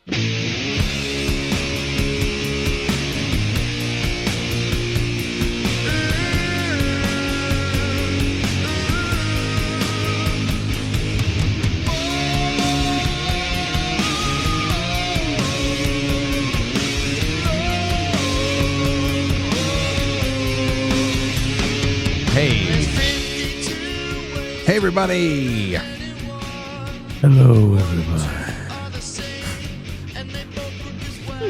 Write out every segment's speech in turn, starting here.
Hey, everybody. Hello, everybody.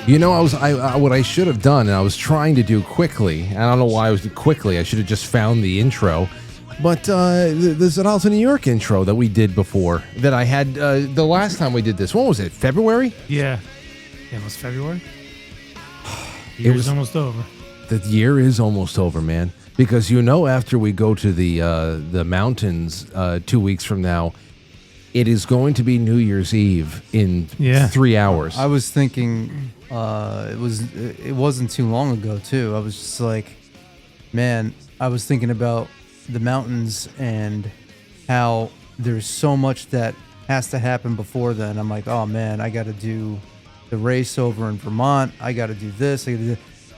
You know, what I should have done, and I was trying to do quickly, and I don't know why I was quickly. I should have just found the intro. But the Zedalza New York intro that we did before, that I had the last time we did this, when was it? February? Yeah. It was February. The year's almost over. The year is almost over, man. Because you know, after we go to the mountains 2 weeks from now, it is going to be New Year's Eve in 3 hours. I was thinking it wasn't too long ago too. I was just like, man, I was thinking about the mountains and how there's so much that has to happen before then. I'm like, oh man, I got to do the race over in Vermont. I got to do this.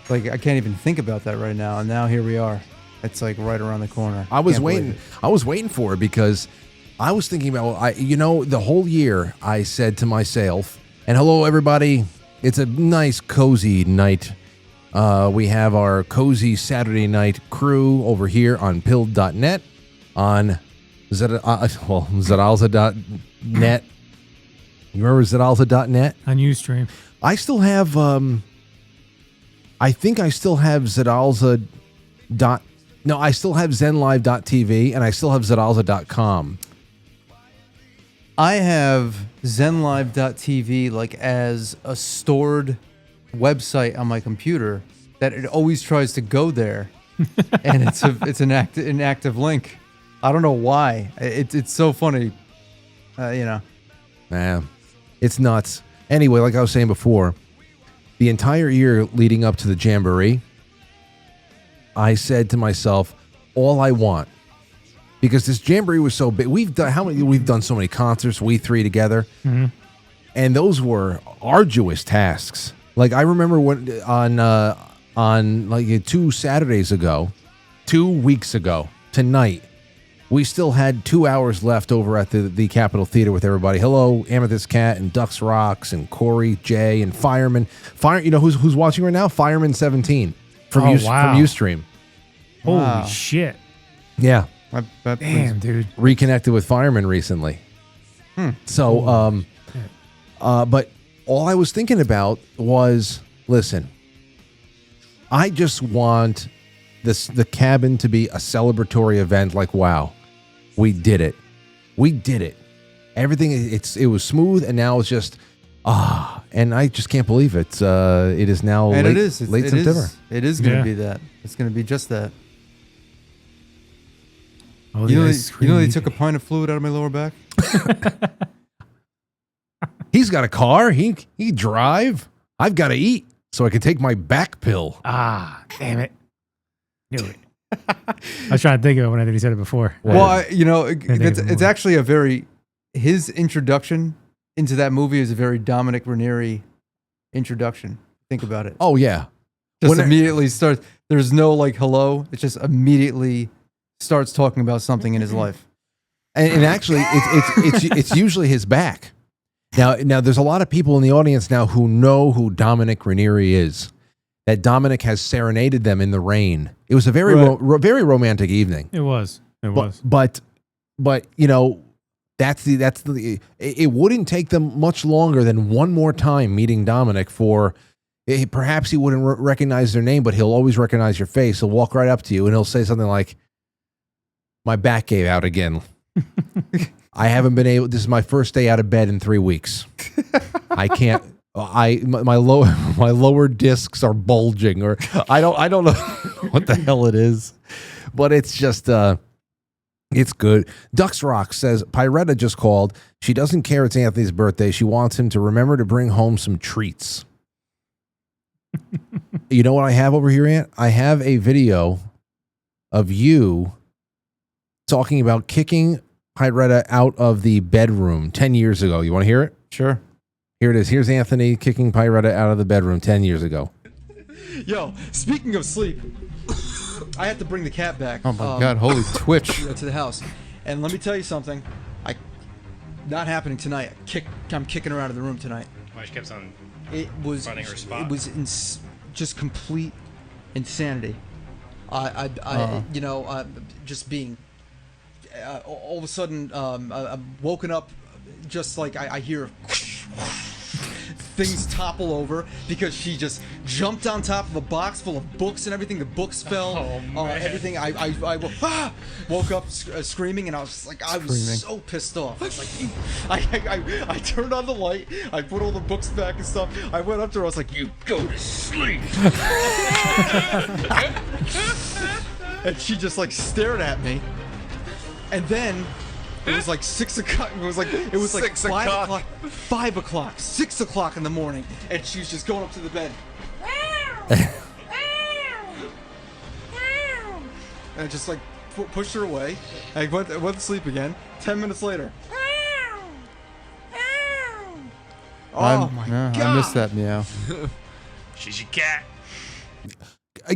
Like, I can't even think about that right now. And now here we are. It's like right around the corner. I was waiting for it because I was thinking about, the whole year I said to myself, and hello, everybody. It's a nice, cozy night. We have our cozy Saturday night crew over here on pilled.net, on Zedalza.net. You remember Zedalza.net? On Ustream. I still have, I think I still have Zedalza. No, I still have ZenLive.tv, and I still have Zedalza.com. I have ZenLive.tv like as a stored website on my computer that it always tries to go there, and it's an active link. I don't know why. It's so funny, Man, it's nuts. Anyway, like I was saying before, the entire year leading up to the Jamboree, I said to myself, all I want, because this Jamboree was so big. We've done so many concerts, we three together, and those were arduous tasks. Like I remember when on like 2 Saturdays ago, 2 weeks ago tonight, we still had 2 hours left over at the Capitol Theater with everybody. Hello, Amethyst Cat and Ducks Rocks and Corey J and Fireman. You know who's watching right now? Fireman 17 from Ustream. Holy shit! Yeah, damn, dude. Reconnected with Fireman recently. So, but all I was thinking about was, listen, I just want the cabin to be a celebratory event. Like, wow, we did it. Everything it was smooth, and now it's just and I just can't believe it. It is now late September. It is going to be that. It's going to be just that. Oh, you know they took a pint of fluid out of my lower back. He's got a car. He drive. I've got to eat so I can take my back pill. Damn it. Knew it. I was trying to think of it when he said it before. Well, it's actually his introduction into that movie is a very Dominic Ranieri introduction. Think about it. Oh yeah. Immediately starts. There's no like hello. It just immediately starts talking about something in his life. And actually, it's usually his back. Now, there's a lot of people in the audience now who know who Dominic Ranieri is. That Dominic has serenaded them in the rain. It was a very very romantic evening. It was. But it wouldn't take them much longer than one more time meeting Dominic for. Perhaps he wouldn't recognize their name, but he'll always recognize your face. He'll walk right up to you and he'll say something like, "My back gave out again. I haven't been able. This is my first day out of bed in 3 weeks. I can't. My lower discs are bulging, or I don't know what the hell it is, but it's just it's good." Ducks Rock says Pyretta just called. She doesn't care it's Anthony's birthday. She wants him to remember to bring home some treats. You know what I have over here, Ant? I have a video of you talking about kicking Pyretta out of the bedroom 10 years ago. You want to hear it? Sure. Here it is. Here's Anthony kicking Pyretta out of the bedroom 10 years ago. Yo, speaking of sleep, I had to bring the cat back. Oh my God! Holy Twitch! To the house, and let me tell you something. Not happening tonight. I'm kicking her out of the room tonight. Why she keeps on It was finding her spot? It was just complete insanity. Just being all of a sudden, I'm woken up, just like I hear things topple over because she just jumped on top of a box full of books and everything. The books fell, everything. I woke up screaming, and I was just like, I was so pissed off. I was like, I turned on the light, I put all the books back and stuff. I went up to her, I was like, you go to sleep. And she just like stared at me, and then it was like 6 o'clock. It was like 5 o'clock, 6 o'clock in the morning, and she was just going up to the bed. And I just like pushed her away. I went to sleep again. 10 minutes later. Oh my God! I missed that meow. She's your cat.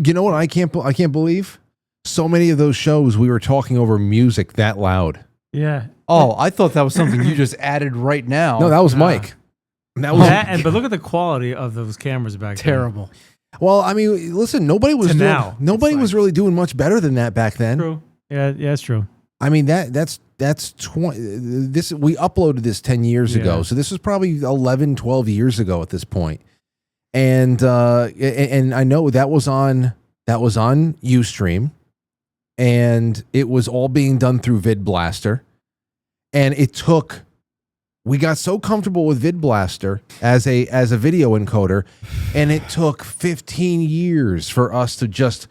You know what I can't believe? So many of those shows we were talking over music that loud. Yeah. Oh, I thought that was something you just added right now. No, that was Mike. That was but look at the quality of those cameras back then. terrible. Well, I mean, listen, nobody was really doing much better than that back then. True. Yeah, it's true. I mean, that's 20 this we uploaded this 10 years ago. So this was probably 11, 12 years ago at this point. And I know that was on Ustream, and it was all being done through VidBlaster. And we got so comfortable with VidBlaster as a video encoder, and it took 15 years for us to just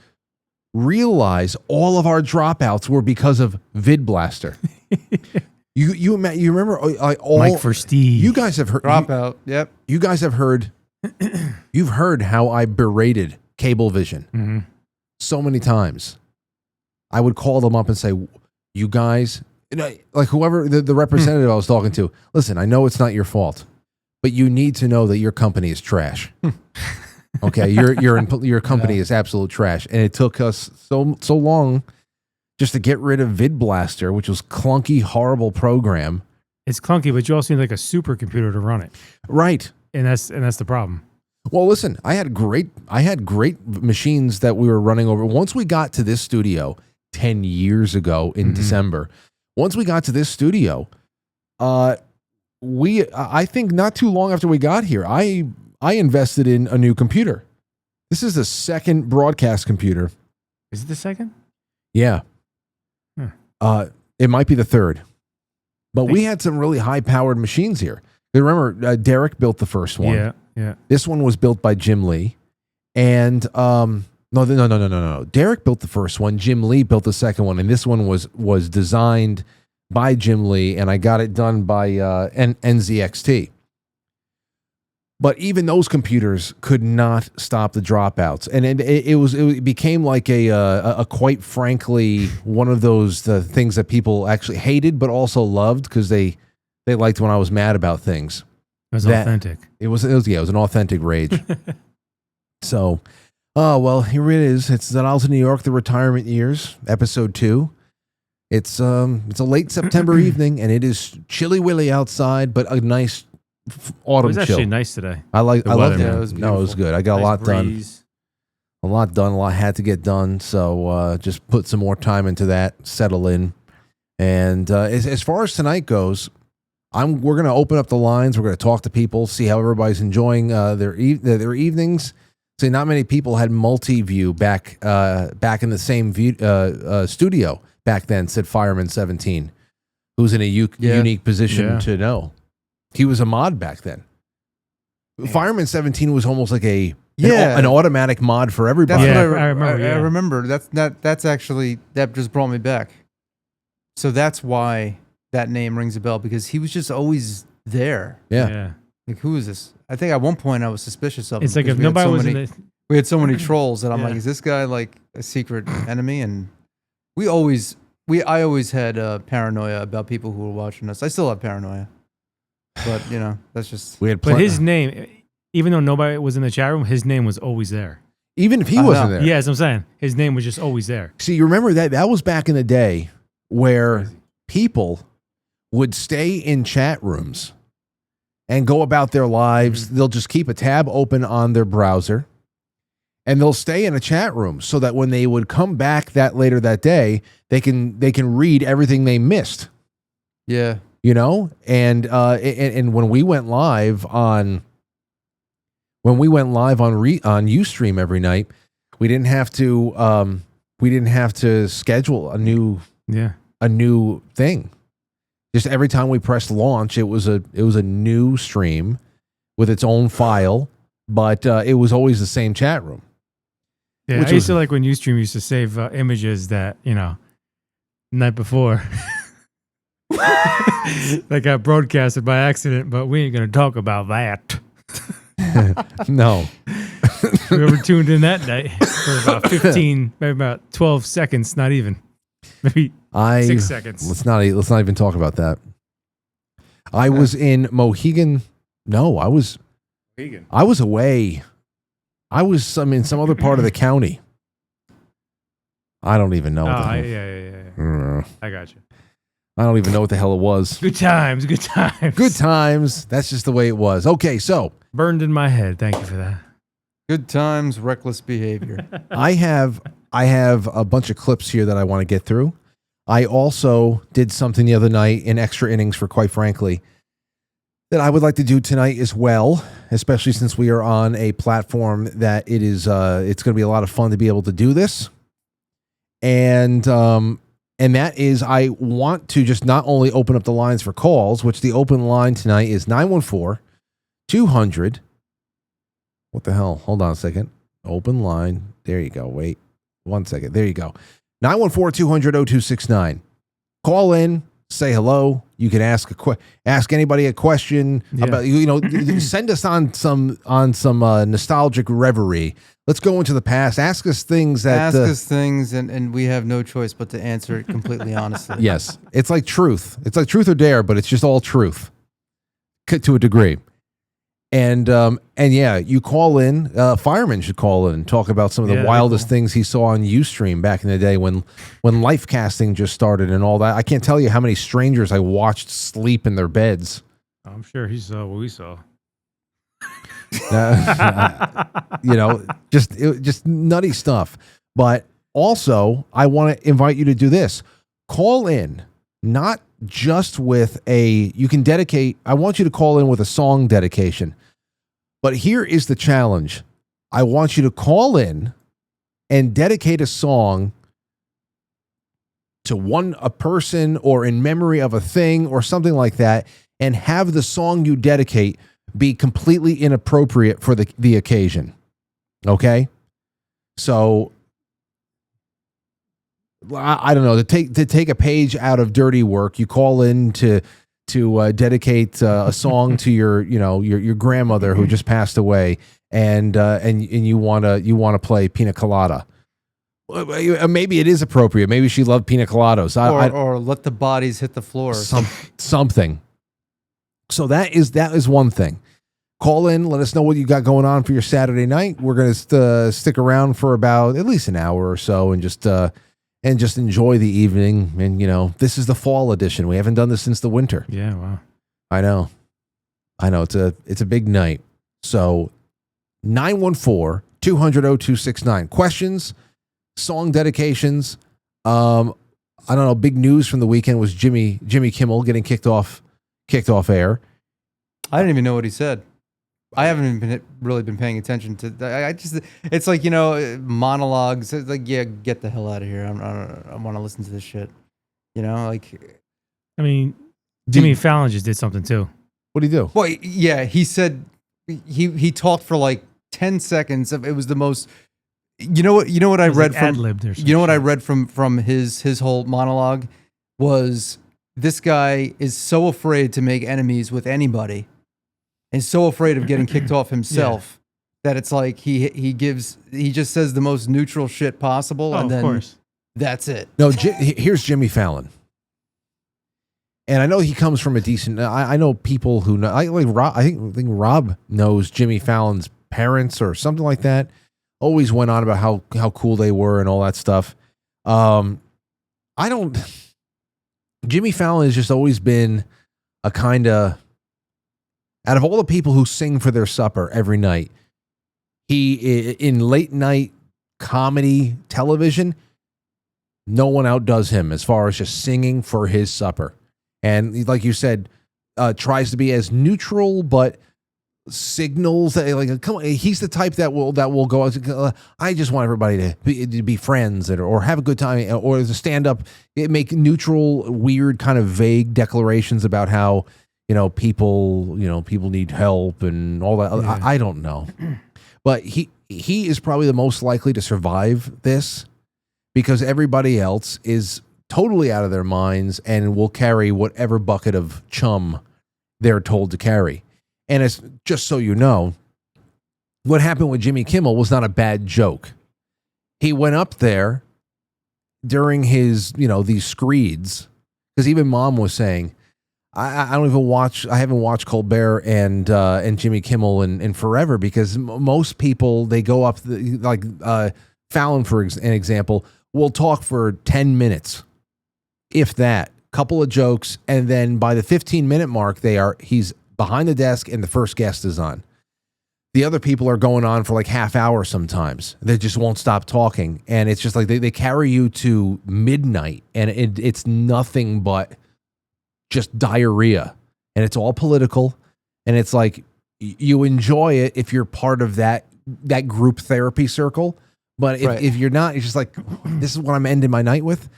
realize all of our dropouts were because of VidBlaster. you remember all Mike for Steve. You guys have heard Dropout. Yep. You guys have heard you've heard how I berated Cablevision so many times. I would call them up and say, you guys, like whoever the representative I was talking to, listen, I know it's not your fault, but you need to know that your company is trash. Okay, your company is absolute trash, and it took us so long just to get rid of VidBlaster, which was clunky, horrible program. It's clunky, but you also need like a supercomputer to run it, right? And that's the problem. Well, listen, I had great machines that we were running over. Once we got to this studio 10 years ago in December, once we got to this studio, I think not too long after we got here, I invested in a new computer. This is the second broadcast computer. Is it the second? Yeah. It might be the third. But we had some really high-powered machines here. Remember, Derek built the first one. Yeah. This one was built by Jim Lee. And no. Derek built the first one. Jim Lee built the second one. And this one was designed by Jim Lee, and I got it done by NZXT. But even those computers could not stop the dropouts, and it became like a quite frankly one of those things that people actually hated but also loved because they liked when I was mad about things. It was authentic. It was an authentic rage. So, well, here it is. It's Zedalza, New York, the retirement years, episode 2. It's a late September evening, and it is chilly willy outside, but a nice autumn chill. It was actually nice today. I loved it. Yeah, it was beautiful. No, it was good. I got Nice a lot breeze. done. A lot had to get done. So just put some more time into that, settle in. And as far as tonight goes, we're going to open up the lines. We're going to talk to people, see how everybody's enjoying their evenings. See, not many people had multi-view back in the same studio back then, said Fireman 17, who's in a unique position to know. He was a mod back then. Fireman 17 was almost like an automatic mod for everybody. That's what I remember. I remember. That's actually, that just brought me back. So that's why that name rings a bell, because he was just always there. Yeah. Like, who is this? I think at one point I was suspicious of him. It's like if nobody was in it. We had so many trolls that I'm Yeah. like, is this guy like a secret enemy? And I always had paranoia about people who were watching us. I still have paranoia. But that's just. We had But his name, even though nobody was in the chat room, his name was always there. even if he wasn't there. Yeah, as I'm saying, his name was just always there. See, you remember that was back in the day where people would stay in chat rooms and go about their lives. They'll just keep a tab open on their browser and they'll stay in a chat room so that when they would come back later that day, they can read everything they missed. Yeah. And when we went live on Ustream every night, we didn't have to schedule a new thing. Just every time we pressed launch, it was a new stream with its own file, but it was always the same chat room. Yeah, I used to like when Ustream used to save images that night before. That got broadcasted by accident, but we ain't gonna talk about that. No. Whoever tuned in that night for about 15, maybe about 12 seconds, not even. Maybe 6 seconds. Let's not even talk about that. I was in Mohegan. No, I was away. I was in some other part of the county. I don't even know. Yeah. I got you. I don't even know what the hell it was. Good times. Good times. That's just the way it was. Okay, so burned in my head. Thank you for that. Good times, reckless behavior. I have a bunch of clips here that I want to get through. I also did something the other night in extra innings, for quite frankly, that I would like to do tonight as well, especially since we are on a platform that it's going to be a lot of fun to be able to do this. And that is, I want to just not only open up the lines for calls, which the open line tonight is 914-200. What the hell? Hold on a second. Open line. There you go. Wait 1 second. There you go. 914-200-0269. Call in. Say hello. You can ask anybody a question about send us on some nostalgic reverie. Let's go into the past. Ask us things and we have no choice but to answer it completely honestly. Yes, it's like truth. It's like truth or dare, but it's just all truth to a degree. And yeah, you call in. Fireman should call in and talk about some of the wildest things he saw on Ustream back in the day when live casting just started and all that. I can't tell you how many strangers I watched sleep in their beds. I'm sure he saw what we saw. Just nutty stuff. But also, I want to invite you to do this. Call in, not just with you can dedicate. I want you to call in with a song dedication. But here is the challenge. I want you to call in and dedicate a song to a person or in memory of a thing or something like that, and have the song you dedicate be completely inappropriate for the occasion. Okay? So I don't know, to take a page out of dirty work, you call in to dedicate a song to your grandmother who just passed away, and you want to play Pina Colada. Maybe it is appropriate. Maybe she loved pina coladas. Or let the bodies hit the floor. Something. So that is one thing. Call in, let us know what you got going on for your Saturday night. We're going to stick around for about at least an hour or so and just enjoy the evening. And this is the fall edition. We haven't done this since the winter. Yeah, wow. I know. It's a big night. So 914-200-0269. Questions, song dedications. I don't know. Big news from the weekend was Jimmy Kimmel getting kicked off air. I didn't even know what he said. I haven't really been paying attention to that. It's like, monologues. It's like, yeah, get the hell out of here. I want to listen to this shit. I mean, Jimmy Fallon just did something too. What did he do? Well, yeah, he said he talked for like 10 seconds. It was the most. You know what I read from. What I read from his whole monologue was, this guy is so afraid to make enemies with anybody, and so afraid of getting kicked off himself that it's like he just says the most neutral shit possible, and then that's it. No, here's Jimmy Fallon. And I know he comes from a decent. I know people who know. I like Rob. I think Rob knows Jimmy Fallon's parents or something like that. Always went on about how cool they were and all that stuff. I don't. Jimmy Fallon has just always been a kind of, out of all the people who sing for their supper every night, he in late night comedy television, no one outdoes him as far as just singing for his supper. And like you said, tries to be as neutral, but signals that like, come on, he's the type that will go out. I just want everybody to be friends or have a good time, or as a stand up, make neutral, weird kind of vague declarations about how people need help and all that. Yeah. I don't know, but he is probably the most likely to survive this because everybody else is totally out of their minds and will carry whatever bucket of chum they're told to carry. And it's just so you know, what happened with Jimmy Kimmel was not a bad joke. He went up there during his, these screeds, because even Mom was saying, I don't even watch. I haven't watched Colbert and Jimmy Kimmel in forever, because most people, they go up Fallon, for an example, will talk for 10 minutes, if that, couple of jokes, and then by the 15-minute mark, he's behind the desk and the first guest is on. The other people are going on for like half hour sometimes. They just won't stop talking, and it's just like they carry you to midnight, and it's nothing but just diarrhea, and it's all political, and it's like you enjoy it if you're part of that group therapy circle, but if you're not, it's just like, this is what I'm ending my night with.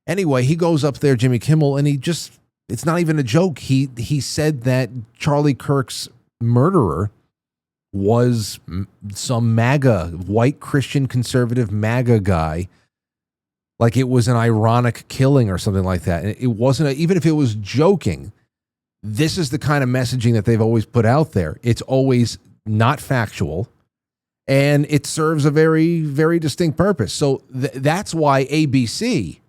Anyway, he goes up there, Jimmy Kimmel, and it's not even a joke. He said that Charlie Kirk's murderer was some MAGA, white Christian conservative MAGA guy. Like it was an ironic killing or something like that. And it wasn't, even if it was joking, this is the kind of messaging that they've always put out there. It's always not factual, and it serves a very, very distinct purpose. So that's why ABC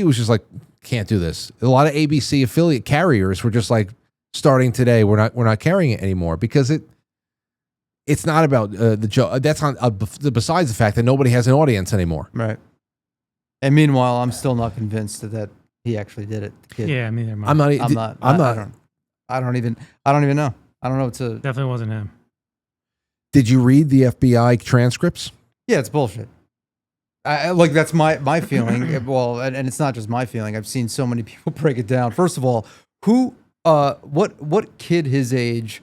was just like, can't do this. A lot of ABC affiliate carriers were just like, starting today, we're not carrying it anymore, because it's not about the joke. That's on besides the fact that nobody has an audience anymore. Right. And meanwhile, I'm still not convinced that he actually did it. Yeah, I mean, I don't even know. I don't even know. I don't know what to. Definitely wasn't him. Did you read the FBI transcripts? Yeah, it's bullshit. Like that's my feeling. Well, and it's not just my feeling. I've seen so many people break it down. First of all, what kid his age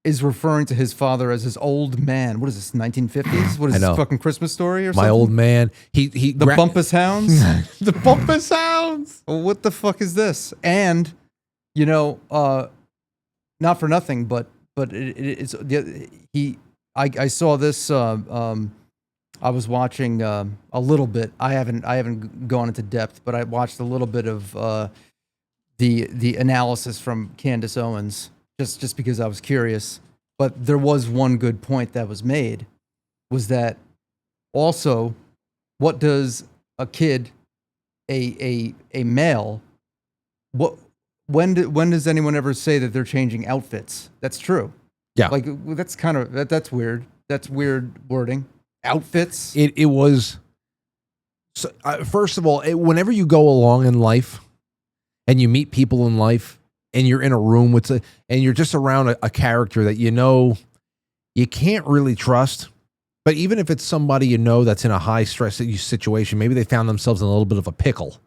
is referring to his father as his old man? What is this, 1950s? What is this, fucking Christmas Story or something? My old man. The Bumpus Hounds? The Bumpus Hounds. What the fuck is this? And, not for nothing, but I saw this, I was watching a little bit. I haven't gone into depth, but I watched a little bit of the analysis from Candace Owens, just because I was curious. But there was one good point that was made, was that also, what does a kid, a male, when does anyone ever say that they're changing outfits? That's true. Yeah. Like that's kind of that's weird. That's weird wording. Outfits. It was. So, first of all, whenever you go along in life, and you meet people in life, and you're in a room and you're just around a character that you can't really trust. But even if it's somebody that's in a high stress situation, maybe they found themselves in a little bit of a pickle,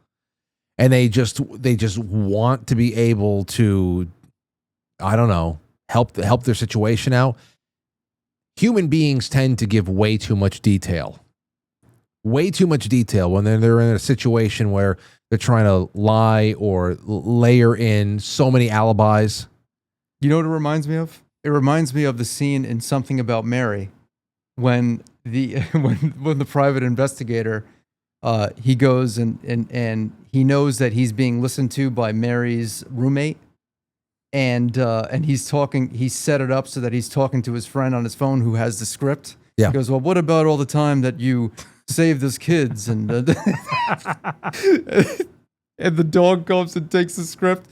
and they just want to be able to, I don't know, help their situation out. Human beings tend to give way too much detail when they're in a situation where they're trying to lie or layer in so many alibis. You know what it reminds me of? It reminds me of the scene in Something About Mary, when the private investigator, he goes and he knows that he's being listened to by Mary's roommate, and he's talking. He set it up so that he's talking to his friend on his phone who has the script. Yeah. He goes, well, what about all the time that you saved his kids? And And the dog comes and takes the script.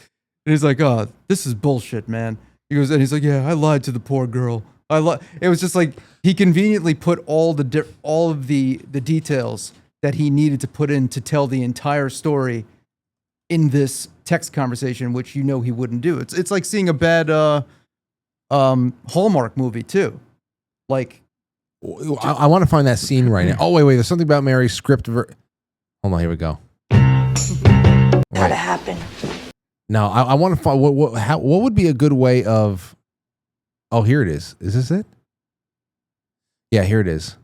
And he's like, oh, this is bullshit, man. He goes, and he's like, yeah, I lied to the poor girl. It was just like he conveniently put all of the details that he needed to put in to tell the entire story in this text conversation, which he wouldn't do. It's like seeing a bad Hallmark movie too. Like, I want to find that scene right now. Oh wait, there's something about Mary's script. Hold on, here we go. Gotta happen. Now I want to find what would be a good way of. Oh, here it is. Is this it? Yeah, here it is.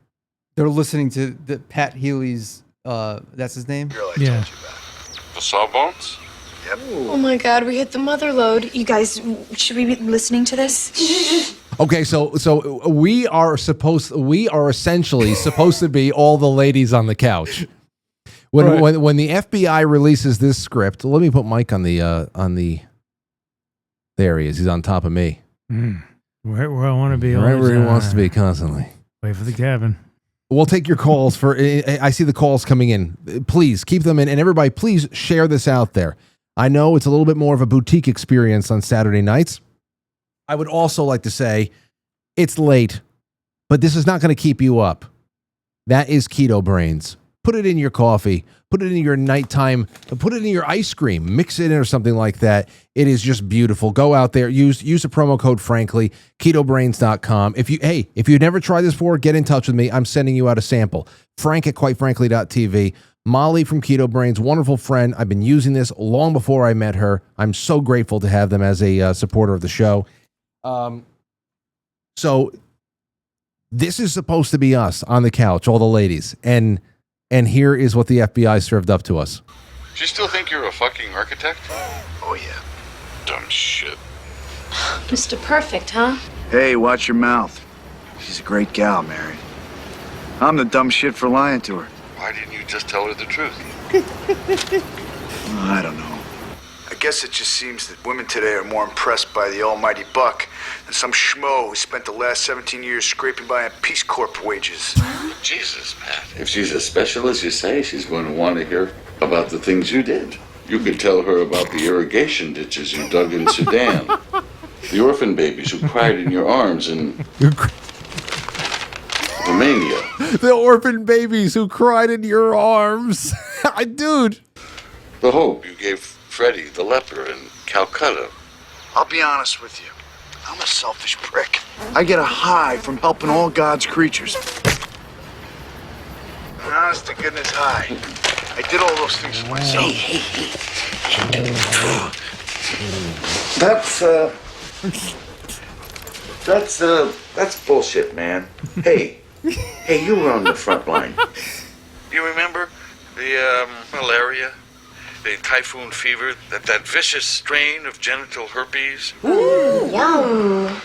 They're listening to the Pat Healy's. That's his name. Yeah. The sawbones? Yep. Oh my God, we hit the mother lode. You guys, should we be listening to this? Okay, so we are essentially supposed to be all the ladies on the couch. When the FBI releases this script, let me put Mike on the. There he is. He's on top of me. Where I want to be. Wherever he wants to be constantly. Wait for the cabin. We'll take your calls I see the calls coming in. Please keep them in, and everybody, please share this out there. I know it's a little bit more of a boutique experience on Saturday nights. I would also like to say it's late, but this is not going to keep you up. That is Keto Brains. Put it in your coffee. Put it in your nighttime. Put it in your ice cream. Mix it in or something like that. It is just beautiful. Go out there. Use a promo code Frankly. KetoBrains.com. If you've never tried this before, get in touch with me. I'm sending you out a sample. Frank at QuiteFrankly.tv. Molly from Keto Brains, wonderful friend. I've been using this long before I met her. I'm so grateful to have them as a supporter of the show. So this is supposed to be us on the couch, all the ladies, and here is what the FBI served up to us. Do you still think you're a fucking architect? Oh, yeah. Dumb shit. Mr. Perfect, huh? Hey, watch your mouth. She's a great gal, Mary. I'm the dumb shit for lying to her. Why didn't you just tell her the truth? I don't know. I guess it just seems that women today are more impressed by the almighty buck than some schmo who spent the last 17 years scraping by on Peace Corps wages. Jesus, Pat. If she's as special as you say, she's going to want to hear about the things you did. You could tell her about the irrigation ditches you dug in Sudan, the orphan babies who cried in your arms in Romania. The orphan babies who cried in your arms. Dude. The hope you gave Freddie the leper in Calcutta. I'll be honest with you. I'm a selfish prick. I get a high from helping all God's creatures. An honest to goodness high. I did all those things for myself. That's bullshit, man. Hey, you were on the front line. You remember the malaria, the typhoon fever, that vicious strain of genital herpes? Ooh, yum.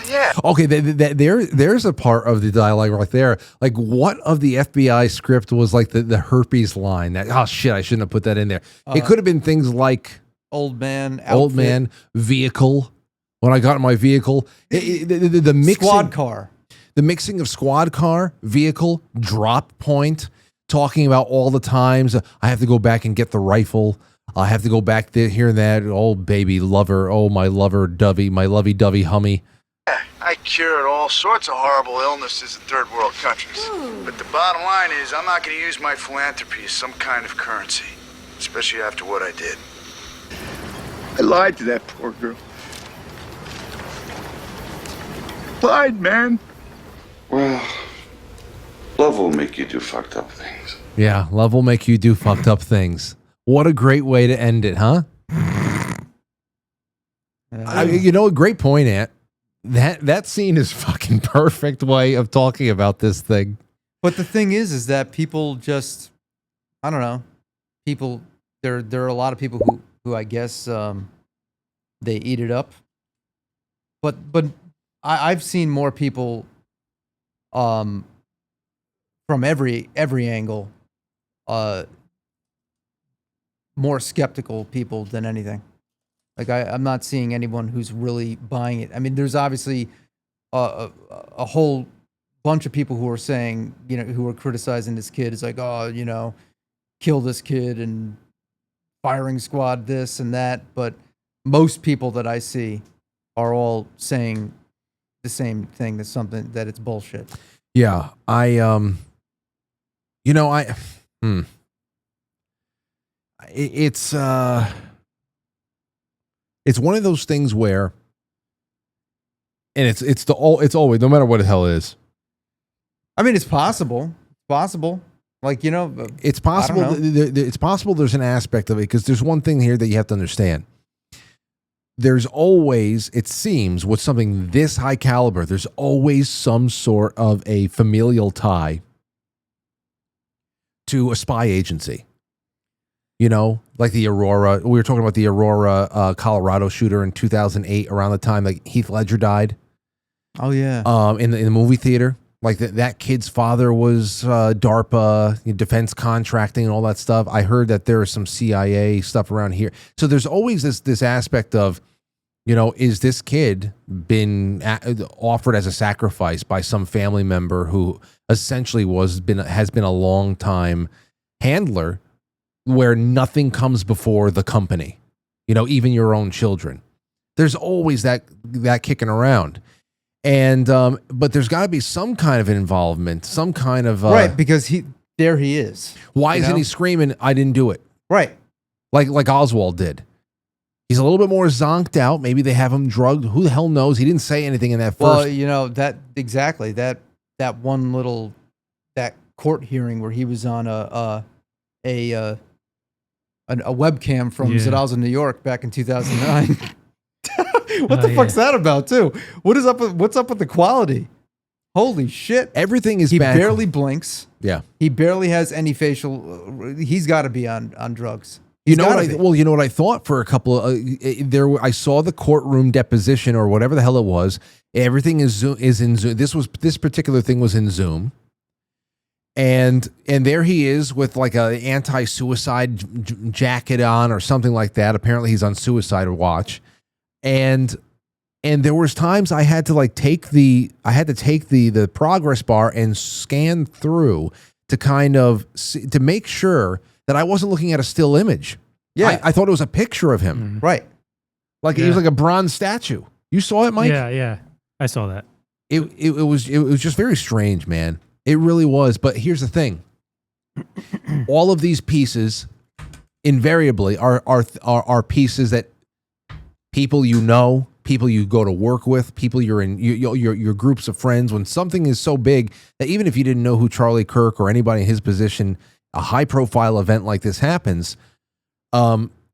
Yeah. Okay, there's a part of the dialogue right there. Like, what of the FBI script was like the herpes line? Oh shit, I shouldn't have put that in there. It could have been things like old man, vehicle. When I got in my vehicle, the mixing, squad car. The mixing of squad car, vehicle, drop point, talking about all the times I have to go back and get the rifle. I have to go back there, here and that. Oh, baby lover. Oh, my lover dovey, my lovey-dovey hummy. I cured all sorts of horrible illnesses in third world countries. But the bottom line is I'm not going to use my philanthropy as some kind of currency, especially after what I did. I lied to that poor girl. Lied, man. Well, love will make you do fucked up things. Yeah, love will make you do fucked up things. What a great way to end it, huh? A great point, Ant. That scene is fucking perfect way of talking about this thing. But the thing is that people just, I don't know, people, there are a lot of people who I guess they eat it up. But I've seen more people from every angle, more skeptical people than anything. Like I'm not seeing anyone who's really buying it. I mean, there's obviously a whole bunch of people who are saying, who are criticizing this kid. It's like, oh, kill this kid and firing squad this and that. But most people that I see are all saying the same thing. That's something that it's bullshit. Yeah, it's one of those things where, and it's always, no matter what the hell it is. I mean, it's possible. Like, it's possible. It's possible there's an aspect of it, because there's one thing here that you have to understand. There's always, it seems, with something this high caliber, there's always some sort of a familial tie to a spy agency. Like the Aurora. We were talking about the Aurora, Colorado shooter in 2008, around the time like Heath Ledger died. Oh yeah. In the movie theater, like that kid's father was DARPA, defense contracting, and all that stuff. I heard that there is some CIA stuff around here. So there's always this aspect of, is this kid been offered as a sacrifice by some family member who essentially has been a long time handler, where nothing comes before the company, even your own children. There's always that kicking around. And but there's got to be some kind of involvement, some kind of right, because he is. Why isn't he screaming, "I didn't do it"? Right, like Oswald did. He's a little bit more zonked out. Maybe they have him drugged. Who the hell knows? He didn't say anything in that first. Well, that exactly that one little that court hearing where he was on a webcam from Zedalza, New York, back in 2009. What the fuck's that about, too? What's up with the quality? Holy shit! Everything is. He bad. barely blinks. Yeah. He barely has any facial. He's got to be on drugs. You know what I thought for a couple of I saw the courtroom deposition or whatever the hell it was. Everything is in Zoom. This particular thing was in Zoom. And there he is with like a anti-suicide jacket on or something like that. Apparently he's on suicide watch. And there was times I had to take the progress bar and scan through to kind of to make sure that I wasn't looking at a still image. Yeah. I thought it was a picture of him. Mm-hmm. Right. Like he was like a bronze statue. You saw it, Mike? Yeah. I saw that. It was just very strange, man. It really was. But here's the thing. All of these pieces invariably are pieces that people people you go to work with, people you're in your groups of friends. When something is so big that even if you didn't know who Charlie Kirk or anybody in his position, a high profile event like this happens,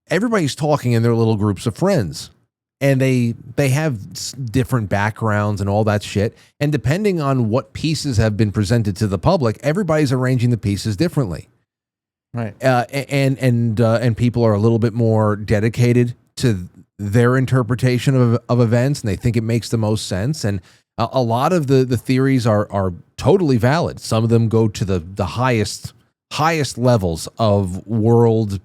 everybody's talking in their little groups of friends, and they have different backgrounds and all that shit. And depending on what pieces have been presented to the public, everybody's arranging the pieces differently. Right. And people are a little bit more dedicated to their interpretation of events, and they think it makes the most sense. And a lot of the theories are totally valid. Some of them go to the highest levels of world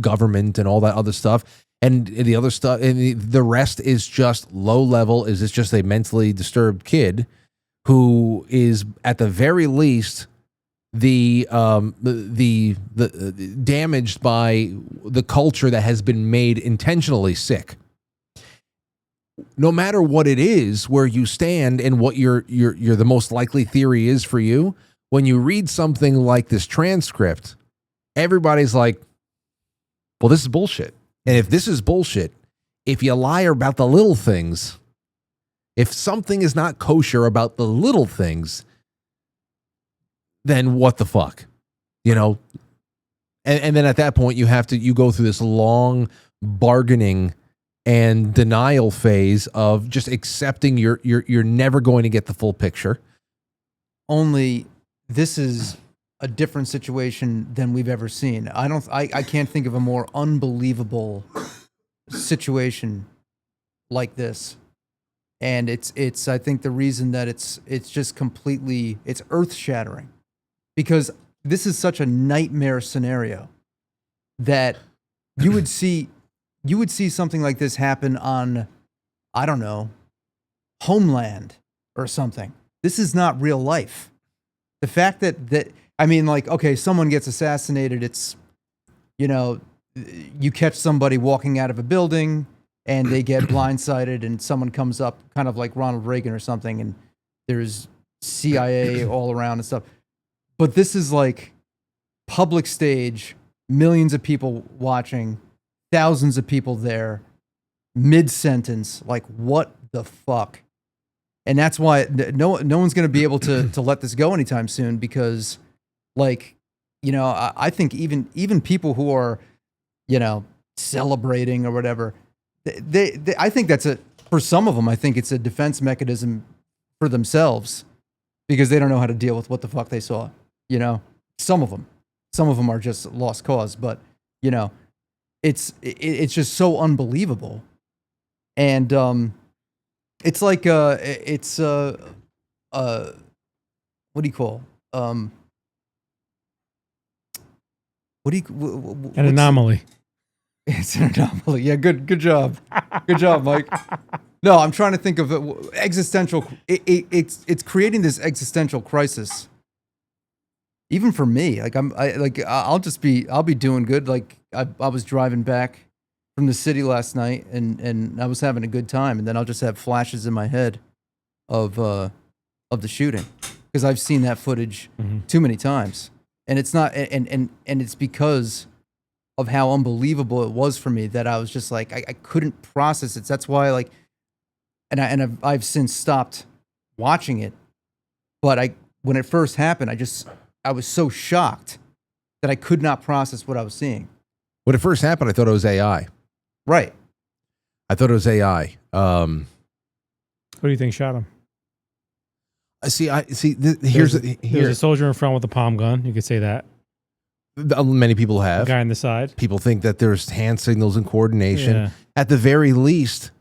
government and all that other stuff. And the other stuff, and the rest is just low level. Is it's just a mentally disturbed kid who is at the very least the damaged by the culture that has been made intentionally sick. No matter what it is, where you stand and what your the most likely theory is for you, when you read something like this transcript, everybody's like, well, this is bullshit. And if this is bullshit, if you lie about the little things, if something is not kosher about the little things, then what the fuck? And then at that point you go through this long bargaining and denial phase of just accepting you're never going to get the full picture. Only this is a different situation than we've ever seen. I can't think of a more unbelievable situation like this. And it's I think the reason that it's just completely, it's earth-shattering, because this is such a nightmare scenario that you would see something like this happen on, I don't know, Homeland or something. This is not real life. The fact that I mean, like, okay, someone gets assassinated. It's, you know, you catch somebody walking out of a building and they get blindsided and someone comes up kind of like Ronald Reagan or something and there's CIA all around and stuff. But this is like public stage, millions of people watching, thousands of people there, mid-sentence, like what the fuck? And that's why no one's going to be able to let this go anytime soon because, like, you know, I think even people who are, you know, celebrating or whatever, they I think for some of them, I think it's a defense mechanism for themselves because they don't know how to deal with what the fuck they saw. You know, some of them are just lost cause, but you know, it's just so unbelievable, and it's like it's what do you call an anomaly. It's an anomaly. Yeah, good job, Mike. No, I'm trying to think of existential. It's creating this existential crisis. Even for me, like I'll be doing good. Like I was driving back from the city last night, and I was having a good time, and then I'll just have flashes in my head of the shooting because I've seen that footage too many times, and it's not, and it's because of how unbelievable it was for me that I was just like I couldn't process it. So that's why I've since stopped watching it, but when it first happened, I was so shocked that I could not process what I was seeing. When it first happened, I thought it was AI. Right. I thought it was AI. Who do you think shot him? Here's a soldier in front with a palm gun. You could say that. Many people have. A guy on the side. People think that there's hand signals and coordination. Yeah. At the very least,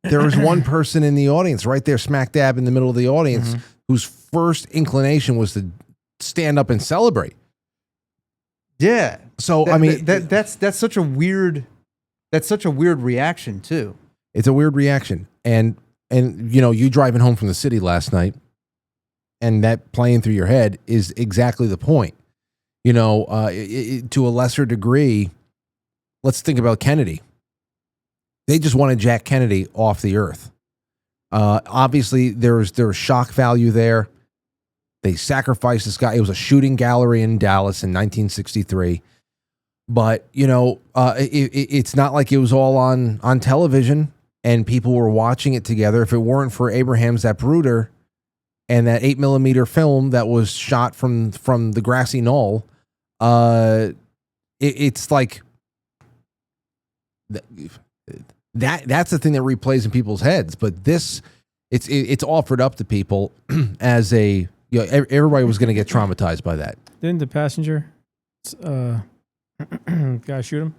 there was one person in the audience, right there, smack dab in the middle of the audience, whose first inclination was to stand up and celebrate. Yeah. So I mean, that's such a weird reaction too. It's a weird reaction, and you know, you driving home from the city last night, and that playing through your head is exactly the point. You know, to a lesser degree, let's think about Kennedy. They just wanted Jack Kennedy off the earth. Obviously, there was shock value there. They sacrificed this guy. It was a shooting gallery in Dallas in 1963. But, you know, it's not like it was all on television and people were watching it together. If it weren't for Abraham Zapruder and that 8mm film that was shot from the grassy knoll, it's like that's the thing that replays in people's heads. But this, it's offered up to people as a, you know, everybody was going to get traumatized by that. Didn't the passenger guy shoot him?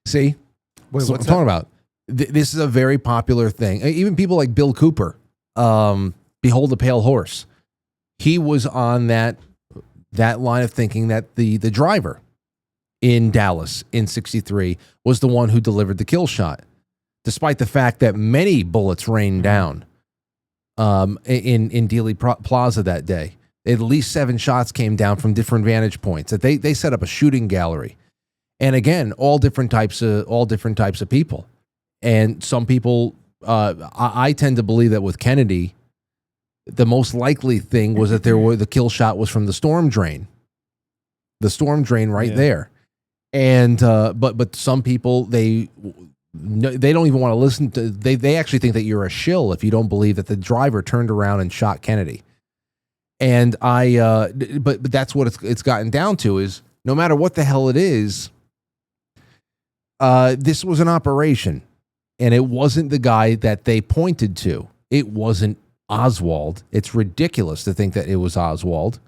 See? Wait, so what I'm talking about. This is a very popular thing. Even people like Bill Cooper, Behold the Pale Horse. He was on that line of thinking that the driver in Dallas in 63 was the one who delivered the kill shot, despite the fact that many bullets rained down in Dealey Plaza that day. At least 7 shots came down from different vantage points. That they set up a shooting gallery, and again, all different types of people. And some people, I tend to believe that with Kennedy, the most likely thing was that the kill shot was from the storm drain right there. And but some people they don't even want to listen to. They actually think that you're a shill if you don't believe that the driver turned around and shot Kennedy. And but that's what it's gotten down to is no matter what the hell it is, this was an operation. And it wasn't the guy that they pointed to. It wasn't Oswald. It's ridiculous to think that it was Oswald,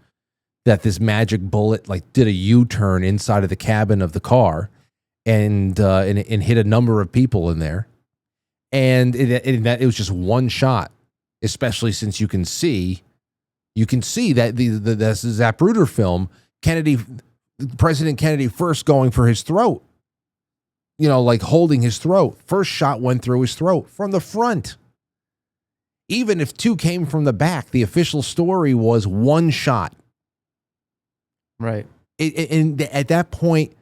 that this magic bullet like did a U-turn inside of the cabin of the car and hit a number of people in there. And that it was just one shot, especially since you can see that the Zapruder film, President Kennedy first going for his throat. You know, like holding his throat. First shot went through his throat from the front. Even if 2 came from the back, the official story was 1 shot. Right. And at that point,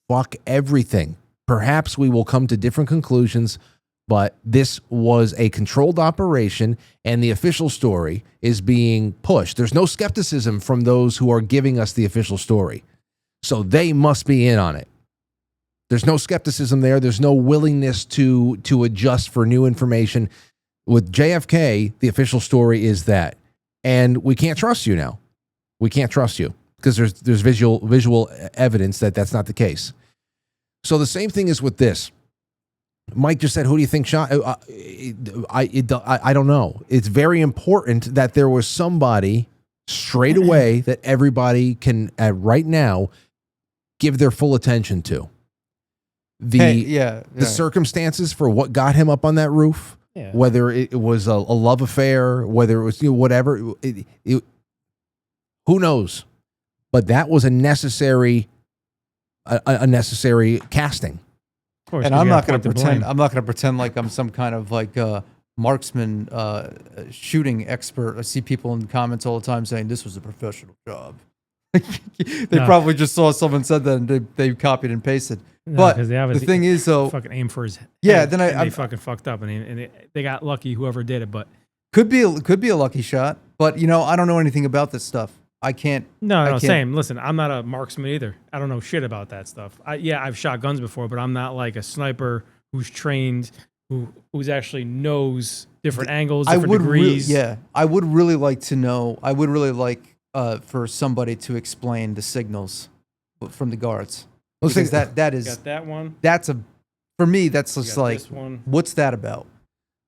fuck everything. Perhaps we will come to different conclusions, but this was a controlled operation, and the official story is being pushed. There's no skepticism from those who are giving us the official story. So they must be in on it. There's no skepticism there. There's no willingness to adjust for new information. With JFK, the official story is that. And we can't trust you now. We can't trust you because there's visual evidence that that's not the case. So the same thing is with this. Mike just said, who do you think shot? I don't know. It's very important that there was somebody straight away that everybody can, right now, give their full attention to. The circumstances for what got him up on that roof, whether it was a love affair, whether it was whatever, who knows? But that was a necessary casting. Course, and I'm not going to pretend. I'm not going to pretend like I'm some kind of like marksman, shooting expert. I see people in the comments all the time saying this was a professional job. They probably just saw someone said that and they copied and pasted. No, but the thing is, though, fucking aim for his head. Yeah, then they fucking fucked up, and they got lucky. Whoever did it, but could be a lucky shot. But I don't know anything about this stuff. I can't. No, same. Listen, I'm not a marksman either. I don't know shit about that stuff. I've shot guns before, but I'm not like a sniper who's trained, who's actually knows different angles, different degrees. I would really like to know. I would really like for somebody to explain the signals from the guards. Because that is got that one. For me. That's just like, what's that about?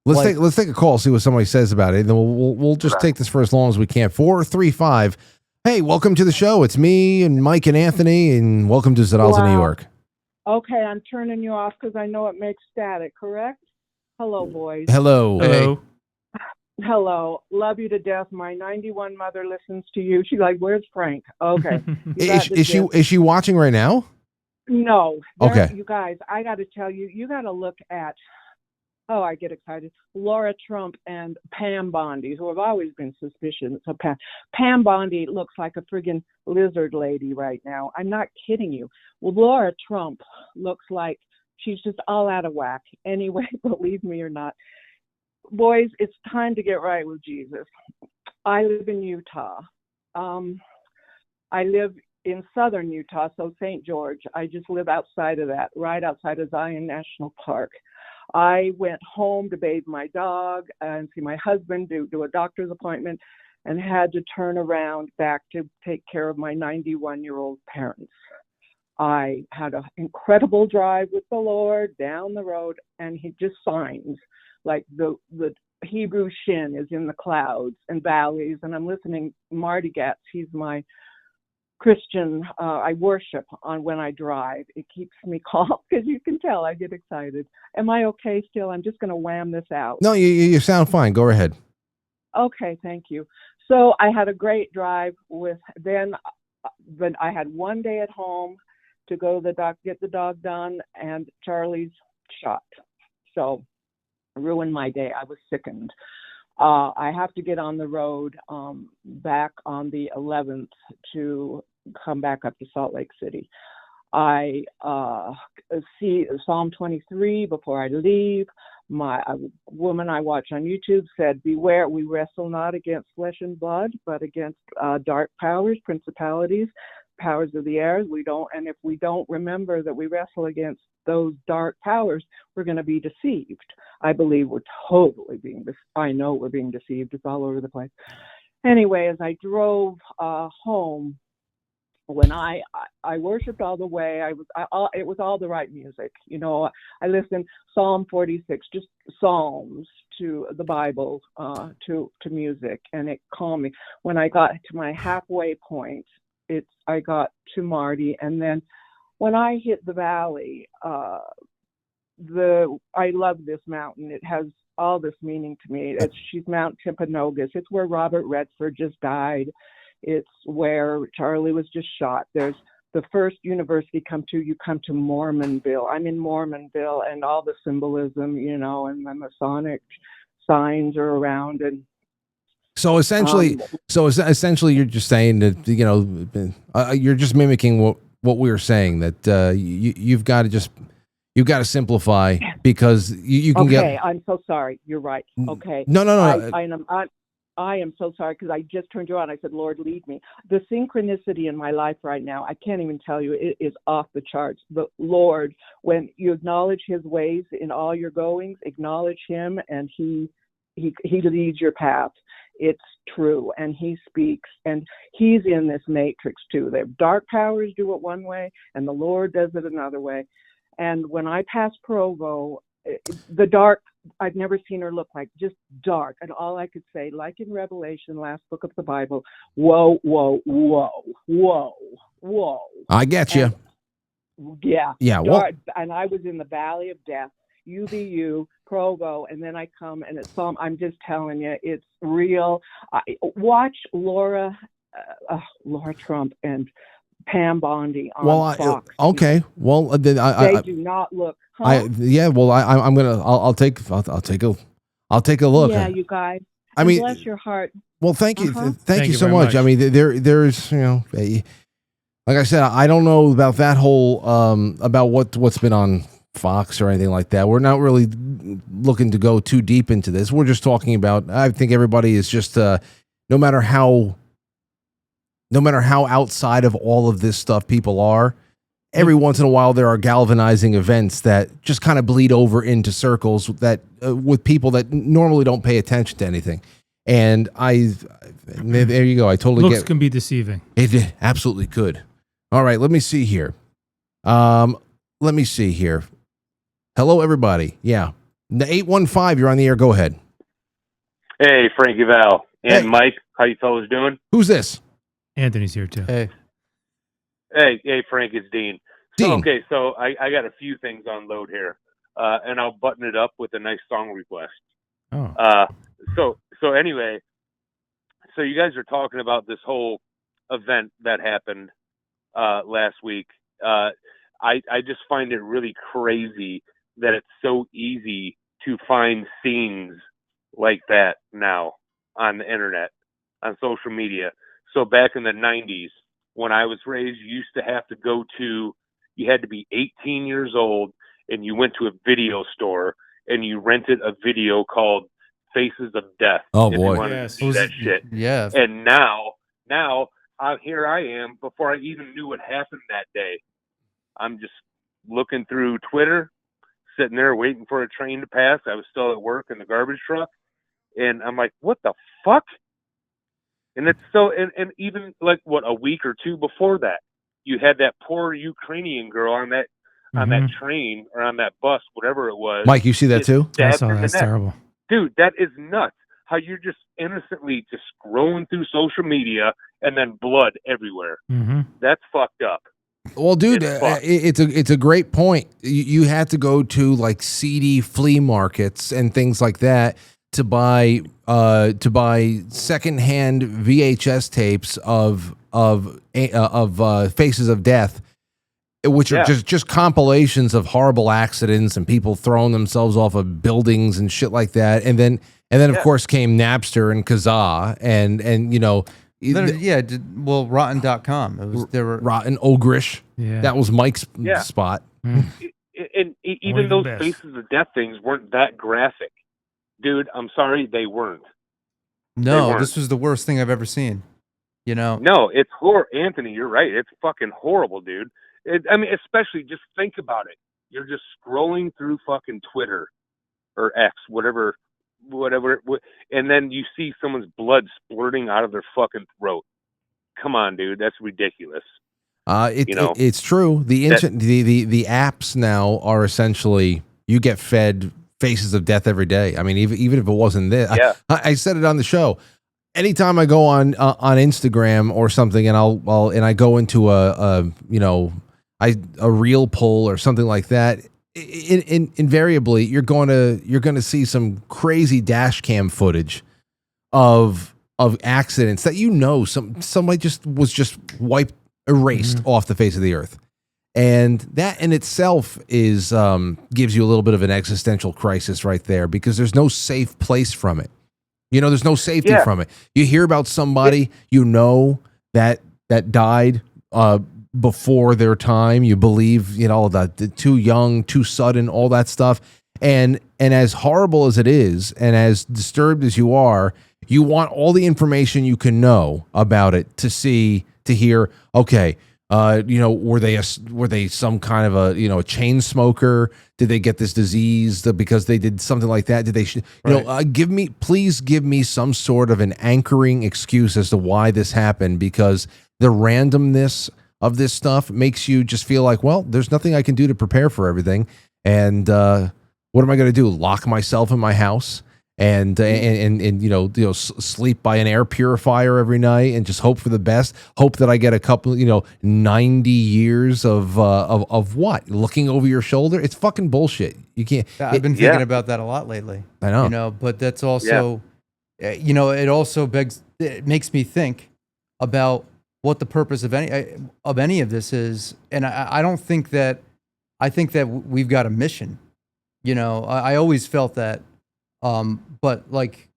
Let's take a call, see what somebody says about it, and then we'll just take this for as long as we can. 435. Hey, welcome to the show. It's me and Mike and Anthony, and welcome to Zedalza, New York. Okay, I'm turning you off because I know it makes static, correct? Hello, boys. Hello. Hello. Hello. Love you to death. My 91 mother listens to you. She's like, where's Frank? Okay. Is she watching right now? No. Okay. You guys, I got to tell you, you got to look at, I get excited, Laura Trump and Pam Bondi, who have always been suspicious of Pam Bondi looks like a friggin' lizard lady right now. I'm not kidding you. Well, Laura Trump looks like she's just all out of whack. Anyway, believe me or not. Boys, it's time to get right with Jesus. I live in Utah. I live in southern Utah, so St. George. I just live outside of that, right outside of Zion National Park. I went home to bathe my dog and see my husband, do a doctor's appointment, and had to turn around back to take care of my 91-year-old parents. I had an incredible drive with the Lord down the road, and he just signs like the Hebrew shin is in the clouds and valleys, and I'm listening. Marty Gatz, he's my Christian, I worship on when I drive. It keeps me calm because you can tell I get excited. Am I okay still? I'm just going to wham this out. No, you sound fine. Go ahead. Okay, thank you. So I had a great drive then I had one day at home to go to the doc, get the dog done, and Charlie's shot. So ruined my day. I was sickened. I have to get on the road back on the 11th to come back up to Salt Lake City. I see Psalm 23 before I leave. A woman I watch on YouTube said, beware, we wrestle not against flesh and blood, but against dark powers, principalities, powers of the air. And if we don't remember that we wrestle against those dark powers, we're going to be deceived. I believe we're totally I know we're being deceived. It's all over the place. Anyway, as I drove home, when I worshiped all the way, it was all the right music. I listened Psalm 46, just Psalms to the Bible, to music, and it calmed me. When I got to my halfway point, I got to Marty, and then when I hit the valley, I love this mountain. It has all this meaning to me. She's Mount Timpanogos. It's where Robert Redford just died. It's where Charlie was just shot. There's the first university you come to Mormonville. I'm in Mormonville, and all the symbolism, and the Masonic signs are around, and So essentially, you're just saying that you're just mimicking what we were saying, that you've got to simplify, because you can okay, get. I'm so sorry. You're right. Okay. No. I am so sorry, because I just turned you on. I said, Lord, lead me. The synchronicity in my life right now, I can't even tell you, it is off the charts. But Lord, when you acknowledge his ways in all your goings, acknowledge him, and he leads your path. It's true, and he speaks, and he's in this matrix too. The dark powers do it one way, and the Lord does it another way. And when I passed Provo, the dark, I've never seen her look like, just dark. And all I could say, like in Revelation, last book of the Bible, whoa, whoa, whoa, whoa, whoa. I get you. Yeah. Yeah. Dark, and I was in the valley of death, UVU, Provo, and then I come and it's some, I'm just telling you, it's real. Watch Laura Trump and Pam Bondi on Fox. Okay. Well, then they do not look. Huh? Well, I'll take a look. Yeah, you guys. I mean, bless your heart. Well, thank you, thank you so very much. I mean, there's like I said, I don't know about that whole about what's been on Fox or anything like that. We're not really looking to go too deep into this. We're just talking about. I think everybody is just no matter how outside of all of this stuff people are, every once in a while there are galvanizing events that just kind of bleed over into circles that with people that normally don't pay attention to anything. And there you go. I totally Looks get. can be deceiving. It absolutely could. All right, let me see here. Hello, everybody. Yeah, the 815. You're on the air. Go ahead. Hey, Frankie Val and Hey. Mike. How you fellas doing? Who's this? Anthony's here too. Hey. Hey, Frank, it's Dean. Dean. Okay, so I got a few things on load here, and I'll button it up with a nice song request. Oh. So anyway, so you guys are talking about this whole event that happened last week. I just find it really crazy that it's so easy to find scenes like that now on the internet, on social media. So back in the 90s, when I was raised, you used to have to you had to be 18 years old, and you went to a video store and you rented a video called Faces of Death. Oh, if boy. You wanted to see that shit. Yeah. And now here I am, before I even knew what happened that day. I'm just looking through Twitter, sitting there waiting for a train to pass. I was still at work in the garbage truck, and I'm like, what the fuck? And it's so, and even like a week or two before that, you had that poor Ukrainian girl on that train or on that bus, whatever it was. Mike, you see that too? I saw that. That's terrible. Dude, that is nuts. How you're just innocently just scrolling through social media and then blood everywhere. Mm-hmm. That's fucked up. Well, dude, it's a great point. You had to go to like seedy flea markets and things like that to buy secondhand VHS tapes of Faces of Death, which are just compilations of horrible accidents and people throwing themselves off of buildings and shit like that. And then of course came Napster and Kazaa and you know. Rotten.com. There were Rotten Ogrish. Yeah. That was Mike's spot. And even those Faces of Death things weren't that graphic. Dude, I'm sorry, they weren't. No, this was the worst thing I've ever seen. You know? No, it's horrible. Anthony, you're right. It's fucking horrible, dude. I mean, especially just think about it. You're just scrolling through fucking Twitter or X, whatever, and then you see someone's blood splurting out of their fucking throat. Come on, dude, that's ridiculous. It's true. The apps now are essentially, you get fed Faces of Death every day. I mean, even if it wasn't this, I said it on the show. Anytime I go on Instagram or something, and I go into a reel pull or something like that, invariably you're going to see some crazy dash cam footage of accidents that somebody was erased off the face of the earth. And that in itself is gives you a little bit of an existential crisis right there, because there's no safe place from it. There's no safety from it. You hear about somebody that died before their time. You believe, that too young, too sudden, all that stuff. And as horrible as it is, and as disturbed as you are, you want all the information you can know about it to hear. Okay, were they some kind of a chain smoker? Did they get this disease because they did something like that? Did they? Please give me some sort of an anchoring excuse as to why this happened, because the randomness of this stuff makes you just feel like, well, there's nothing I can do to prepare for everything, and what am I going to do? Lock myself in my house and sleep by an air purifier every night and just hope for the best? Hope that I get a couple, 90 years of what? Looking over your shoulder? It's fucking bullshit. You can't. I've been thinking about that a lot lately. I know. But that's also, it also it makes me think about what the purpose of any of this is, and I don't think that. I think that we've got a mission. I always felt that, but like,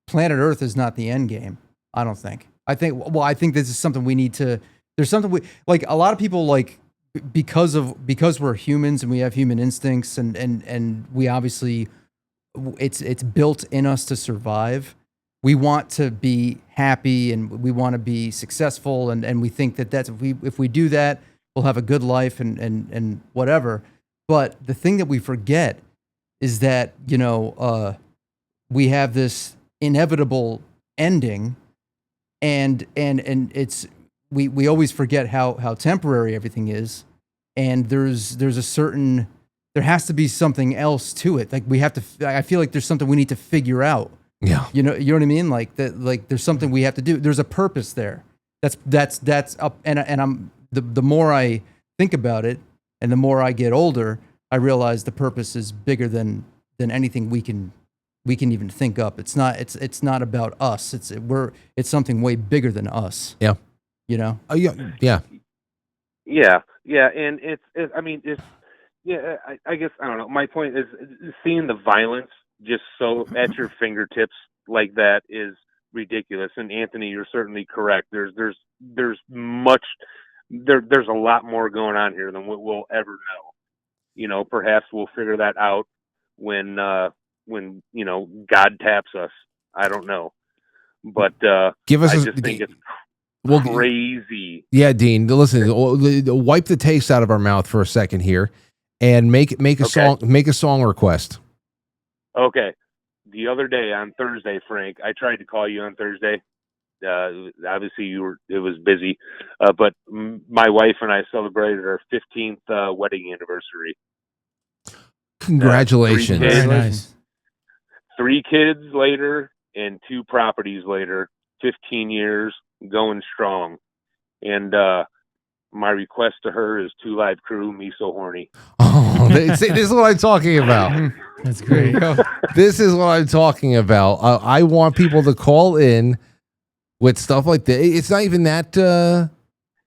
planet Earth is not the end game. I don't think. I think this is something we need to. There's something we like. A lot of people like because we're humans and we have human instincts and we obviously it's built in us to survive. We want to be happy and we want to be successful and we think that's if we do that, we'll have a good life and whatever. But the thing that we forget is that, we have this inevitable ending and it's we always forget how temporary everything is. And there has to be something else to it. Like I feel like there's something we need to figure out. Yeah. You know what I mean? Like that, like there's something we have to do. There's a purpose there. That's up. And I'm the more I think about it and the more I get older, I realize the purpose is bigger than anything we can even think up. It's not about us. It's something way bigger than us. Yeah. Oh yeah. Yeah. And I guess, I don't know. My point is seeing the violence just so at your fingertips like that is ridiculous. And Anthony, you're certainly correct. There's a lot more going on here than what we'll ever know. Perhaps we'll figure that out when God taps us. I don't know, but I just think it's crazy. Yeah, Dean. Listen, wipe the taste out of our mouth for a second here, and make a song. Make a song request. Okay. The other day on Thursday, Frank, I tried to call you on Thursday. Obviously, it was busy, but my wife and I celebrated our 15th wedding anniversary. Congratulations! Very nice. 3 kids later and 2 properties later, 15 years going strong. And my request to her is 2 Live Crew, Me So Horny. Oh, this is what I'm talking about. That's great. This is what I'm talking about. I want people to call in with stuff like that. It's not even that.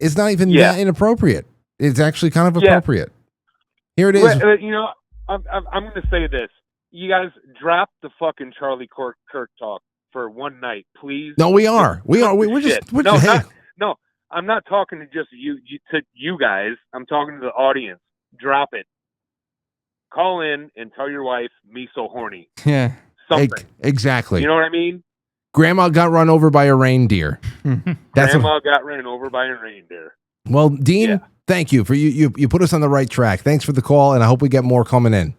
It's not even that inappropriate. It's actually kind of appropriate. Here it is. I'm going to say this. You guys drop the fucking Charlie Kirk talk for one night, please. No, we are. We're just. No, I'm not talking to just you guys. I'm talking to the audience. Drop it. Call in and tell your wife, me so horny. Yeah. Something. Exactly. You know what I mean? Grandma got run over by a reindeer. Grandma got ran over by a reindeer. Well, Dean, thank you for you put us on the right track. Thanks for the call, and I hope we get more coming in.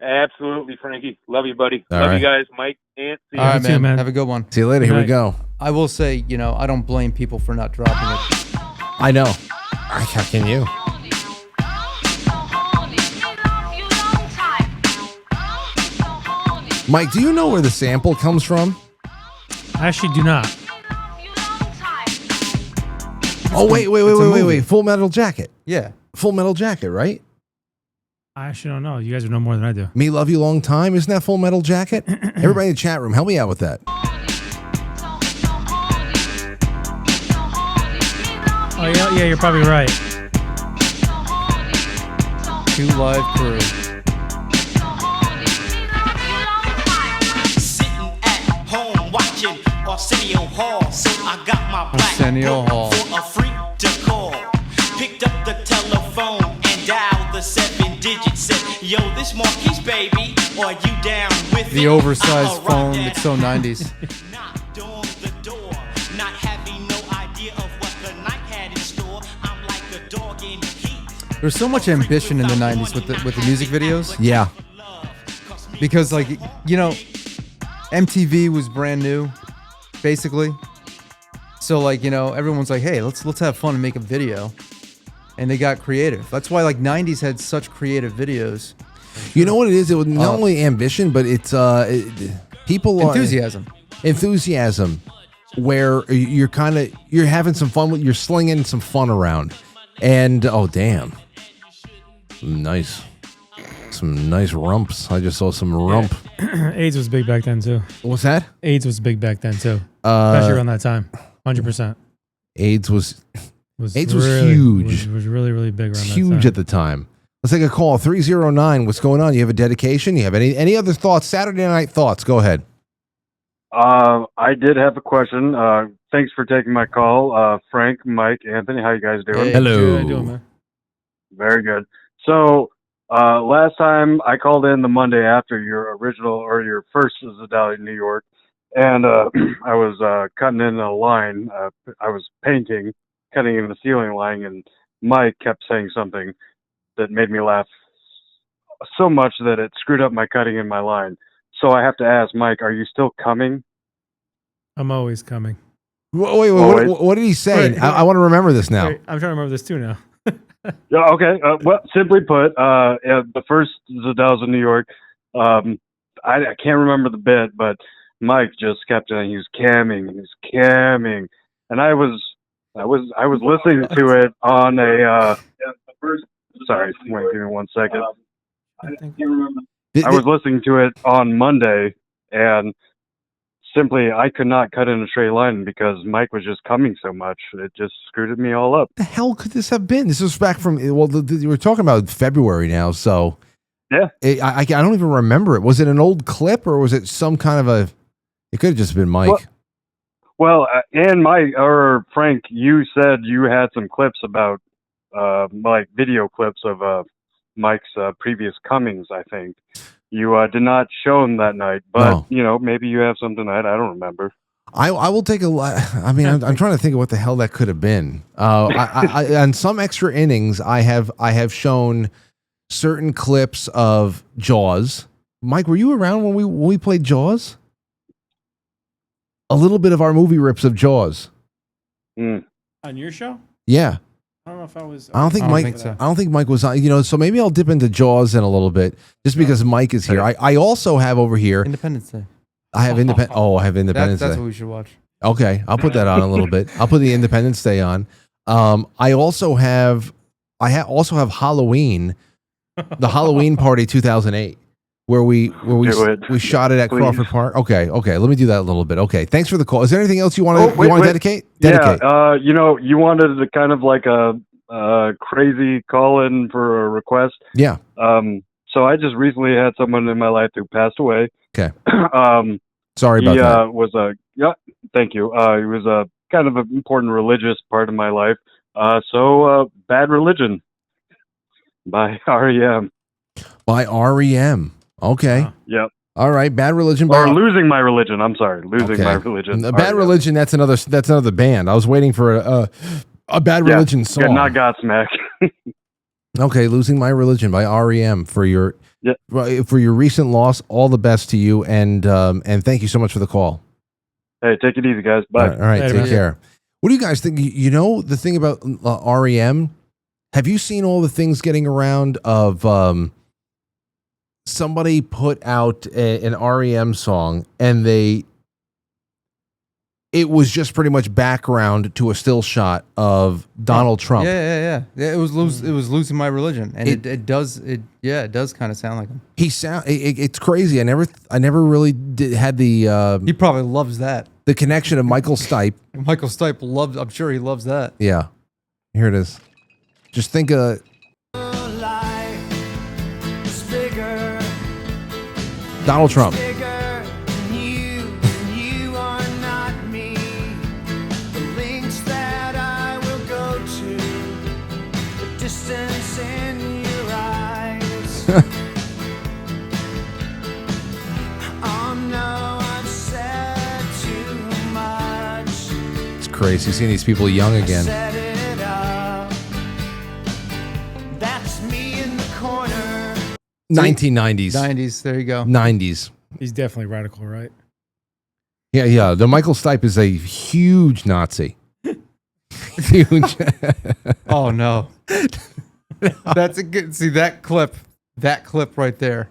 Absolutely, Frankie. Love you, buddy. All Love right. you guys, Mike, and see you. All right, too, man. Have a good one. See you later. Here we go. I will say, I don't blame people for not dropping it. I know. How can you? Mike, do you know where the sample comes from? I actually do not. Oh, wait. Full Metal Jacket. Yeah. Full Metal Jacket, right? I actually don't know. You guys would know more than I do. Me Love You Long Time. Isn't that Full Metal Jacket? Everybody in the chat room, help me out with that. Oh, yeah, you're probably right. 2 Live Crew. Sitting at home watching Arsenio Hall, so I got my black Arsenio Hall. for a freak to call. Picked up the telephone and dialed the 7 digits. Said, yo, this Marquise baby, are you down with The it? oversized phone. It's so 90s. Knocked on the door, not having no idea of what the night had in store. I'm like a dog in heat. There's so much ambition in the 90s with the music videos. Yeah. Because, like, you know, MTV was brand new, basically. So, like, you know, everyone's like, hey, let's have fun and make a video. And they got creative. That's why, like, 90s had such creative videos. You know what it is? It was not only ambition, but it's people enthusiasm. Enthusiasm, where you're having some fun with, you're slinging some fun around, and oh damn, some nice rumps. I just saw some rump. AIDS was big back then too. What's that? AIDS was big back then too. Especially around that time, 100%. AIDS was really, huge. Was really, really big around that time. Huge at the time. Let's take a call. 309. What's going on? You have a dedication? You have any other thoughts? Saturday night thoughts? Go ahead. I did have a question. Thanks for taking my call. Frank, Mike, Anthony, how you guys doing? Hey, hello. How you doing, man? Very good. So, last time I called in the Monday after your original or your first Zedalza in New York, and I was cutting in a line. I was painting, cutting in the ceiling line, and Mike kept saying something that made me laugh so much that it screwed up my cutting in my line. So I have to ask, Mike, are you still coming? I'm always coming. Wait, what did he say? Wait. I want to remember this now. Wait, I'm trying to remember this too now. Yeah, okay. Well, simply put, the first Zedalza in New York, I can't remember the bit, but Mike just kept saying he was camming, and I was listening to it on a. Sorry, wait, give me 1 second. I was listening to it on Monday, and simply I could not cut in a straight line because Mike was just coming so much. It just screwed me all up. The hell could this have been? This was back from, well, we're talking about February now, so yeah, I don't even remember it. Was it an old clip or was it some kind of a? It could have just been Mike. Well, and Mike or Frank, you said you had some clips about, like video clips of Mike's previous comings. I think you did not show him that night, but No. you know, maybe you have something that I don't remember. I will take a lot. I mean, I'm trying to think of what the hell that could have been. I on some extra innings, I have shown certain clips of Jaws. Mike, were you around when we played Jaws? A little bit of our movie rips of Jaws. On your show? Yeah. I don't know if I was. I don't think Mike was on. You know, so maybe I'll dip into Jaws in a little bit, just because Mike is here. I also have over here Independence Day. I have Independence Day. That's what we should watch. Okay, I'll put that on a little bit. I'll put the Independence Day on. I also have Halloween, the Halloween party 2008, where we shot it at Crawford Park. Okay, let me do that a little bit. Okay, thanks for the call. Is there anything else you want to dedicate? Yeah, you know, you wanted to kind of like a crazy call in for a request. Yeah. So I just recently had someone in my life who passed away. Okay. Sorry about that. Thank you. He was a kind of an important religious part of my life. So Bad Religion by REM. By REM. Okay. Yep. All right. Bad Religion. Or Losing My Religion. I'm sorry. Losing My Religion. Bad Religion. That's another band. I was waiting for a Bad Religion song. Yeah, not Godsmack. Okay. Losing My Religion by REM for your recent loss. All the best to you, and thank you so much for the call. Hey, take it easy, guys. Bye. All right. Take care. What do you guys think? You know the thing about REM. Have you seen all the things getting around of somebody put out an REM song and it was just pretty much background to a still shot of Donald Trump. Yeah. It was Losing My Religion, and it does kind of sound like him. It's crazy. I never really had the. He probably loves that. The connection of Michael Stipe. Michael Stipe loves. I'm sure he loves that. Yeah, here it is. Just think of. Donald Trump. It's crazy seeing these people young again. That's me in the corner. 1990s. 90s. There you go. 90s. He's definitely radical, right? Yeah. The Michael Stipe is a huge Nazi. Huge. Oh no. That's a good. See that clip right there.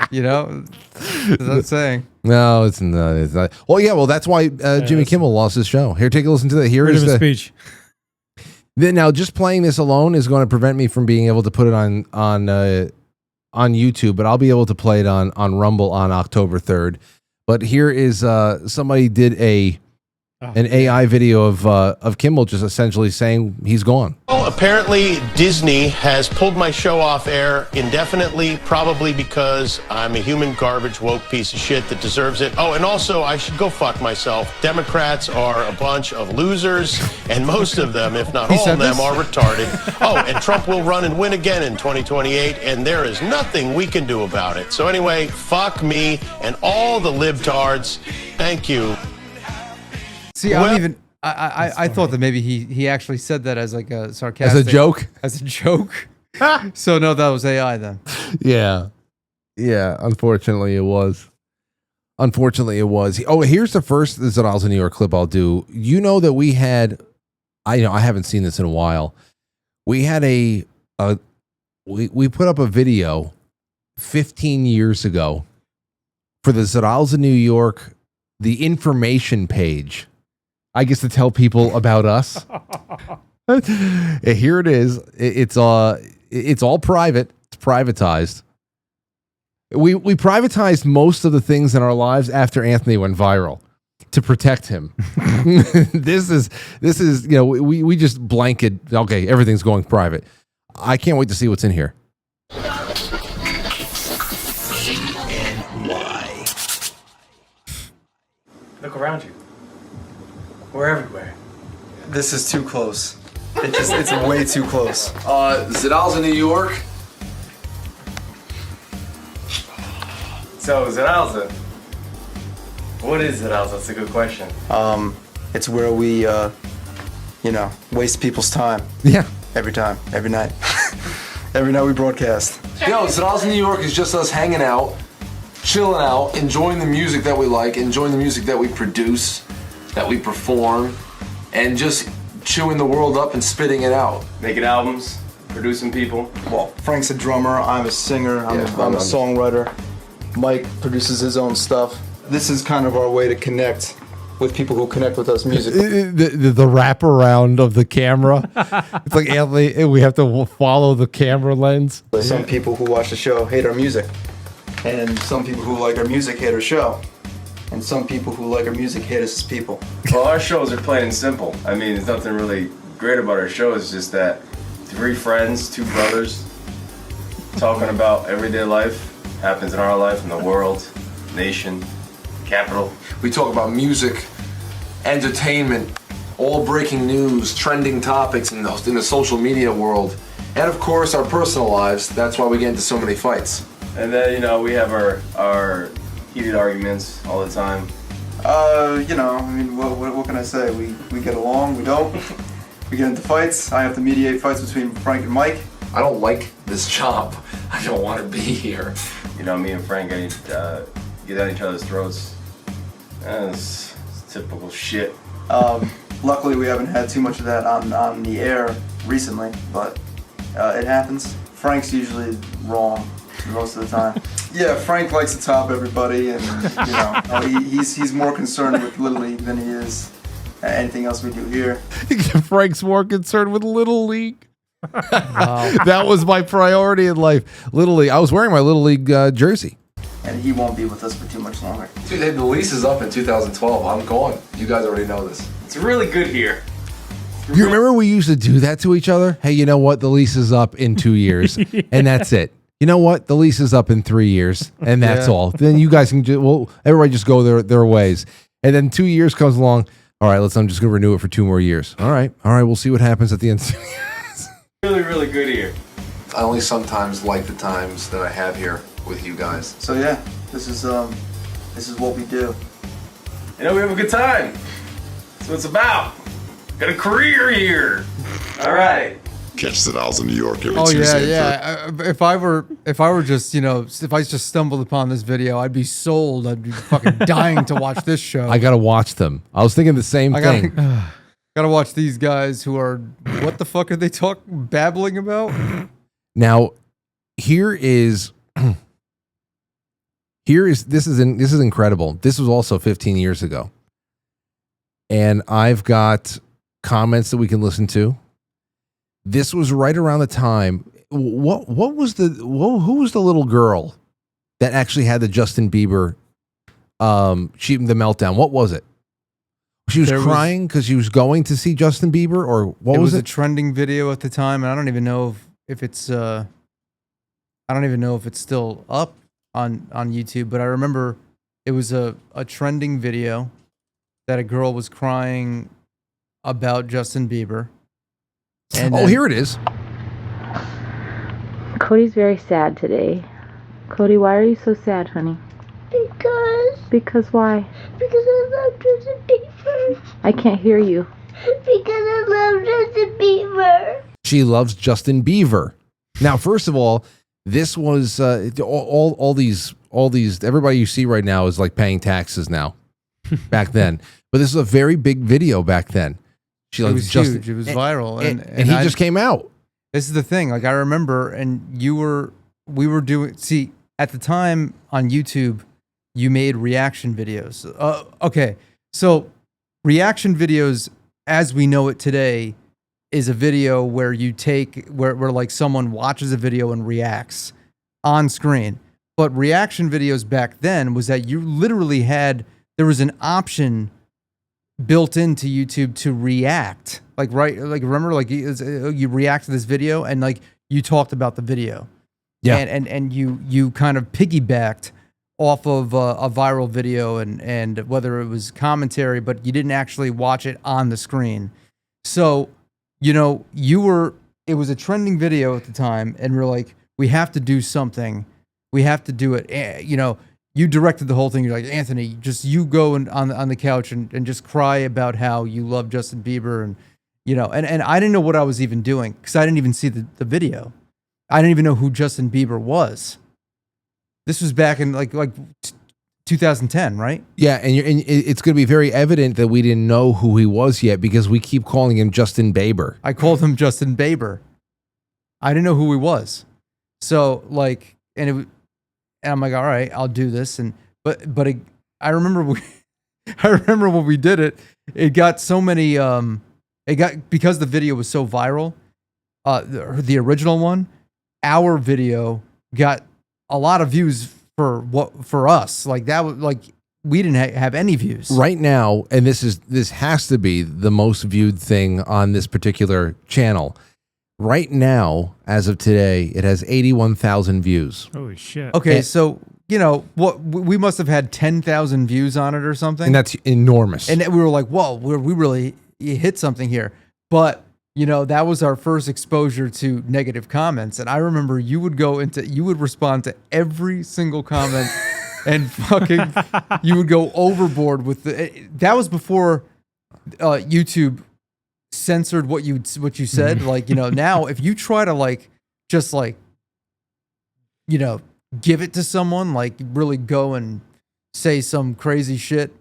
You know, that's what I'm saying. No, it's not. It's not. Well, yeah. Well, that's why Jimmy Kimmel lost his show. Here, take a listen to that. Here is the speech. Then now, just playing this alone is going to prevent me from being able to put it on YouTube, but I'll be able to play it on Rumble on October 3rd. But here is somebody did an AI video of Kimmel just essentially saying he's gone. Well, apparently Disney has pulled my show off air indefinitely, probably because I'm a human garbage woke piece of shit that deserves it. Oh, and also I should go fuck myself. Democrats are a bunch of losers, and most of them, if not all of them, are retarded. Oh, and Trump will run and win again in 2028, and there is nothing we can do about it. So anyway, fuck me and all the libtards. Thank you. See, I don't even. I thought that maybe he actually said that as like a sarcastic, As a joke? As a joke. So no, that was AI then. Yeah. Unfortunately, it was. Oh, here's the first Zedalza New York clip I'll do. You know that we had. I haven't seen this in a while. We had we put up a video 15 years ago for the Zedalza New York, the information page. I guess to tell people about us. Here it is. It's all private. It's privatized. We privatized most of the things in our lives after Anthony went viral to protect him. This is we just blanket. Okay, everything's going private. I can't wait to see what's in here. Look around you. We're everywhere. This is too close. It's way too close. Zedalza, New York. So, Zedalza. What is Zedalza? That's a good question. It's where we, waste people's time. Yeah. Every time, every night. Every night we broadcast. Yo, Zedalza, New York is just us hanging out, chilling out, enjoying the music that we like, enjoying the music that we produce, that we perform, and just chewing the world up and spitting it out. Making albums, producing people. Well, Frank's a drummer, I'm a singer, I'm a songwriter. Mike produces his own stuff. This is kind of our way to connect with people who connect with us musically. The wraparound of the camera. It's like Anthony, we have to follow the camera lens. Some people who watch the show hate our music. And some people who like our music hate our show. And some people who like our music hate us as people. Well, our shows are plain and simple. I mean, there's nothing really great about our show. It's just that 3 friends, 2 brothers, talking about everyday life, happens in our life, in the world, nation, capital. We talk about music, entertainment, all breaking news, trending topics in the social media world, and of course our personal lives. That's why we get into so many fights. And then, we have our heated arguments all the time. What can I say? We get along, we don't. We get into fights. I have to mediate fights between Frank and Mike. I don't like this job. I don't want to be here. Me and Frank get at each other's throats. It's typical shit. Luckily, we haven't had too much of that on the air recently, but it happens. Frank's usually wrong most of the time. Yeah, Frank likes to top everybody, and he's more concerned with Little League than he is anything else we do here. Frank's more concerned with Little League. Wow. That was my priority in life. Little League. I was wearing my Little League jersey. And he won't be with us for too much longer. Dude, the lease is up in 2012. I'm gone. You guys already know this. It's really good here. You remember we used to do that to each other? Hey, you know what? The lease is up in 2 years, and that's it. you know what? The lease is up in 3 years, and that's Yeah. all. Then you guys can everybody just go their ways. And then 2 years comes along. All right, I'm just gonna renew it for 2 more years. All right, we'll see what happens at the end. Really, really good here. I only sometimes like the times that I have here with you guys. So yeah, this is what we do. You know, we have a good time. That's what it's about. Got a career here. All right. Catch Zedalza in New York every Oh Tuesday. yeah. If I were just if I just stumbled upon this video, I'd be sold. I'd be fucking dying to watch this show. I gotta watch them. I was thinking the same thing. Gotta watch these guys who are what the fuck are they babbling about? Now, this is incredible. This was also 15 years ago, and I've got comments that we can listen to. This was right around the time. Who was the little girl that actually had the Justin Bieber the meltdown? What was it? She was crying because she was going to see Justin Bieber, or what was it? It was a trending video at the time, and I don't even know if it's still up on YouTube, but I remember it was a trending video that a girl was crying about Justin Bieber. And here it is. Cody's very sad today. Cody, why are you so sad, honey? Because why? Because I love Justin Bieber. I can't hear you. Because I love Justin Bieber. She loves Justin Bieber. Now, first of all, this was all these everybody you see right now is like paying taxes now. Back then, but this was a very big video back then. She it was huge. It was viral, and he just came out. This is the thing. Like I remember, and we were doing. See, at the time on YouTube, you made reaction videos. Okay, so reaction videos, as we know it today, is a video where you take where like someone watches a video and reacts on screen. But reaction videos back then was that you literally there was an option built into YouTube to react. Remember, like you react to this video and like you talked about the video. Yeah. And you kind of piggybacked off of a viral video and whether it was commentary, but you didn't actually watch it on the screen. So, it was a trending video at the time, and we're like, we have to do something. We have to do it. You directed the whole thing. You're like, Anthony, you go on the couch and just cry about how you love Justin Bieber. And, and I didn't know what I was even doing because I didn't even see the video. I didn't even know who Justin Bieber was. This was back in like 2010, right? Yeah, and it's going to be very evident that we didn't know who he was yet because we keep calling him Justin Bieber. I called him Justin Bieber. I didn't know who he was. So and I'm like, all right, I'll do this. But I remember when we did it, it got so many. Because the video was so viral. The original one, our video got a lot of views for us. Like that was like we didn't have any views right now, and this has to be the most viewed thing on this particular channel. Right now, as of today, it has 81,000 views. Holy shit. Okay, so what we must have had 10,000 views on it or something. And that's enormous. And we were like, whoa, we really hit something here. But, that was our first exposure to negative comments. And I remember you would respond to every single comment and you would go overboard with that was before YouTube censored what you said. Now if you try to give it to someone, really go and say some crazy shit,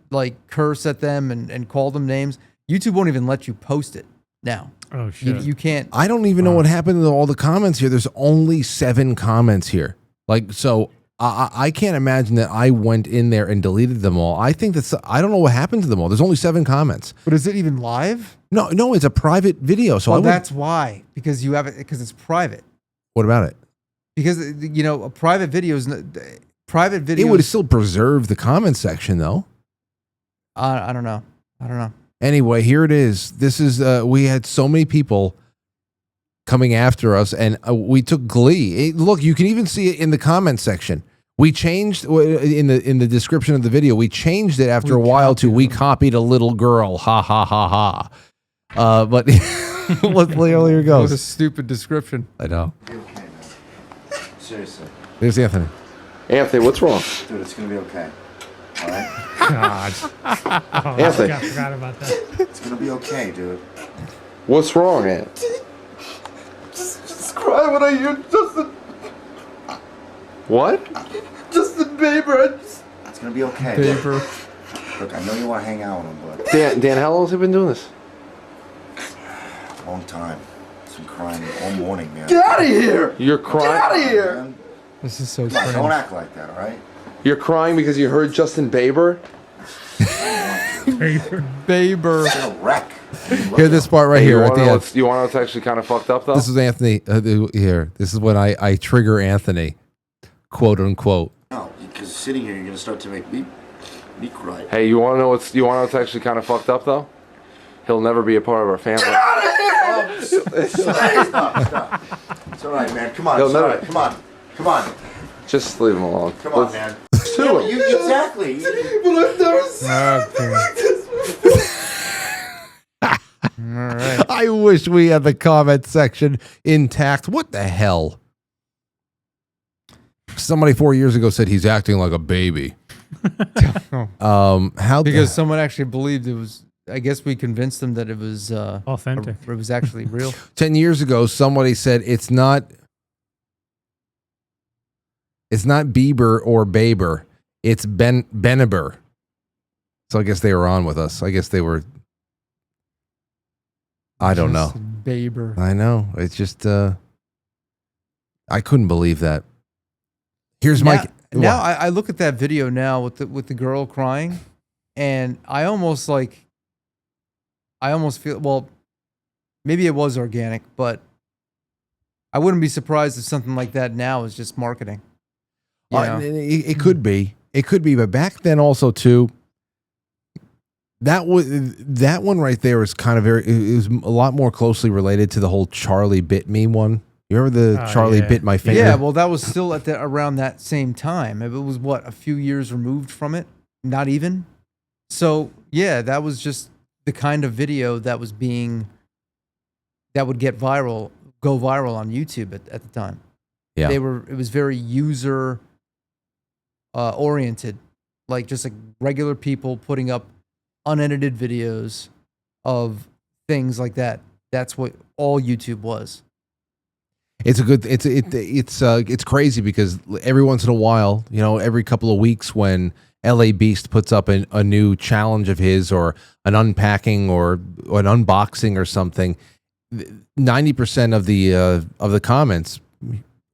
curse at them and call them names, YouTube won't even let you post it now. Oh shit. You can't. I don't even know what happened to all the comments here. There's only 7 comments here. So I can't imagine that I went in there and deleted them all. I think I don't know what happened to them all. There's only 7 comments. But is it even live? No, it's a private video. So that's why, because you have it, because it's private. What about it? Because a private video It would still preserve the comment section though. I don't know. Anyway, here it is. This is we had so many people coming after us, and we took glee. Look, you can even see it in the comment section. We changed in the description of the video. We changed it after a while to "We copied a little girl." Ha ha ha ha. But here goes. What a stupid description. I know. Seriously. There's Anthony. Anthony, what's wrong? Dude, it's gonna be okay. All right? God. Anthony. I forgot about that. It's gonna be okay, dude. What's wrong, Ant? Just cry when I hear Justin. What? Justin Bieber. It's gonna be okay. Bieber. Look, I know you want to hang out with him, but Dan, how long have you been doing this? long time. I've been crying all morning, man. Get out of here! You're crying. Get out of here! This is so Come on, cringe. don't act like that, all right? You're crying because you heard Justin Bieber? Bieber. It's a wreck. Hear this part right here at the end. You want to know what's actually kind of fucked up, though? This is Anthony here. This is when I trigger Anthony, quote unquote. No, because sitting here, you're gonna start to make me cry. Hey, you want to know what's actually kind of fucked up, though? He'll never be a part of our family. Get out of here! Stop. It's all right, man. Come on. It's all right. Come on. Just leave him alone. Come on, man. Yeah, but exactly. But I've never seen anything like this. I wish we had the comment section intact. What the hell? Somebody 4 years ago said he's acting like a baby. Because someone actually believed it was. I guess we convinced them that it was authentic. It was actually real. 10 years ago, somebody said it's not Bieber or Baber. It's Beneber. So I guess they were on with us. I guess they were. I don't know. Baber. I know. It's just. I couldn't believe that. Here's Mike. Now I look at that video now with the girl crying, and I almost feel, well, maybe it was organic, but I wouldn't be surprised if something like that now is just marketing. It could be. It could be. But back then also, too, that one right there is kind of it was a lot more closely related to the whole Charlie bit me one. You remember the Charlie bit my finger? Yeah, well, that was still around that same time. It was, what, a few years removed from it? Not even? So, yeah, that was just the kind of video that would get viral, go viral on YouTube at the time. Yeah. It was very user oriented, like just like regular people putting up unedited videos of things like that. That's what all YouTube was. It's crazy because every once in a while, every couple of weeks when LA Beast puts up a new challenge of his or an unpacking or an unboxing or something, 90% of the comments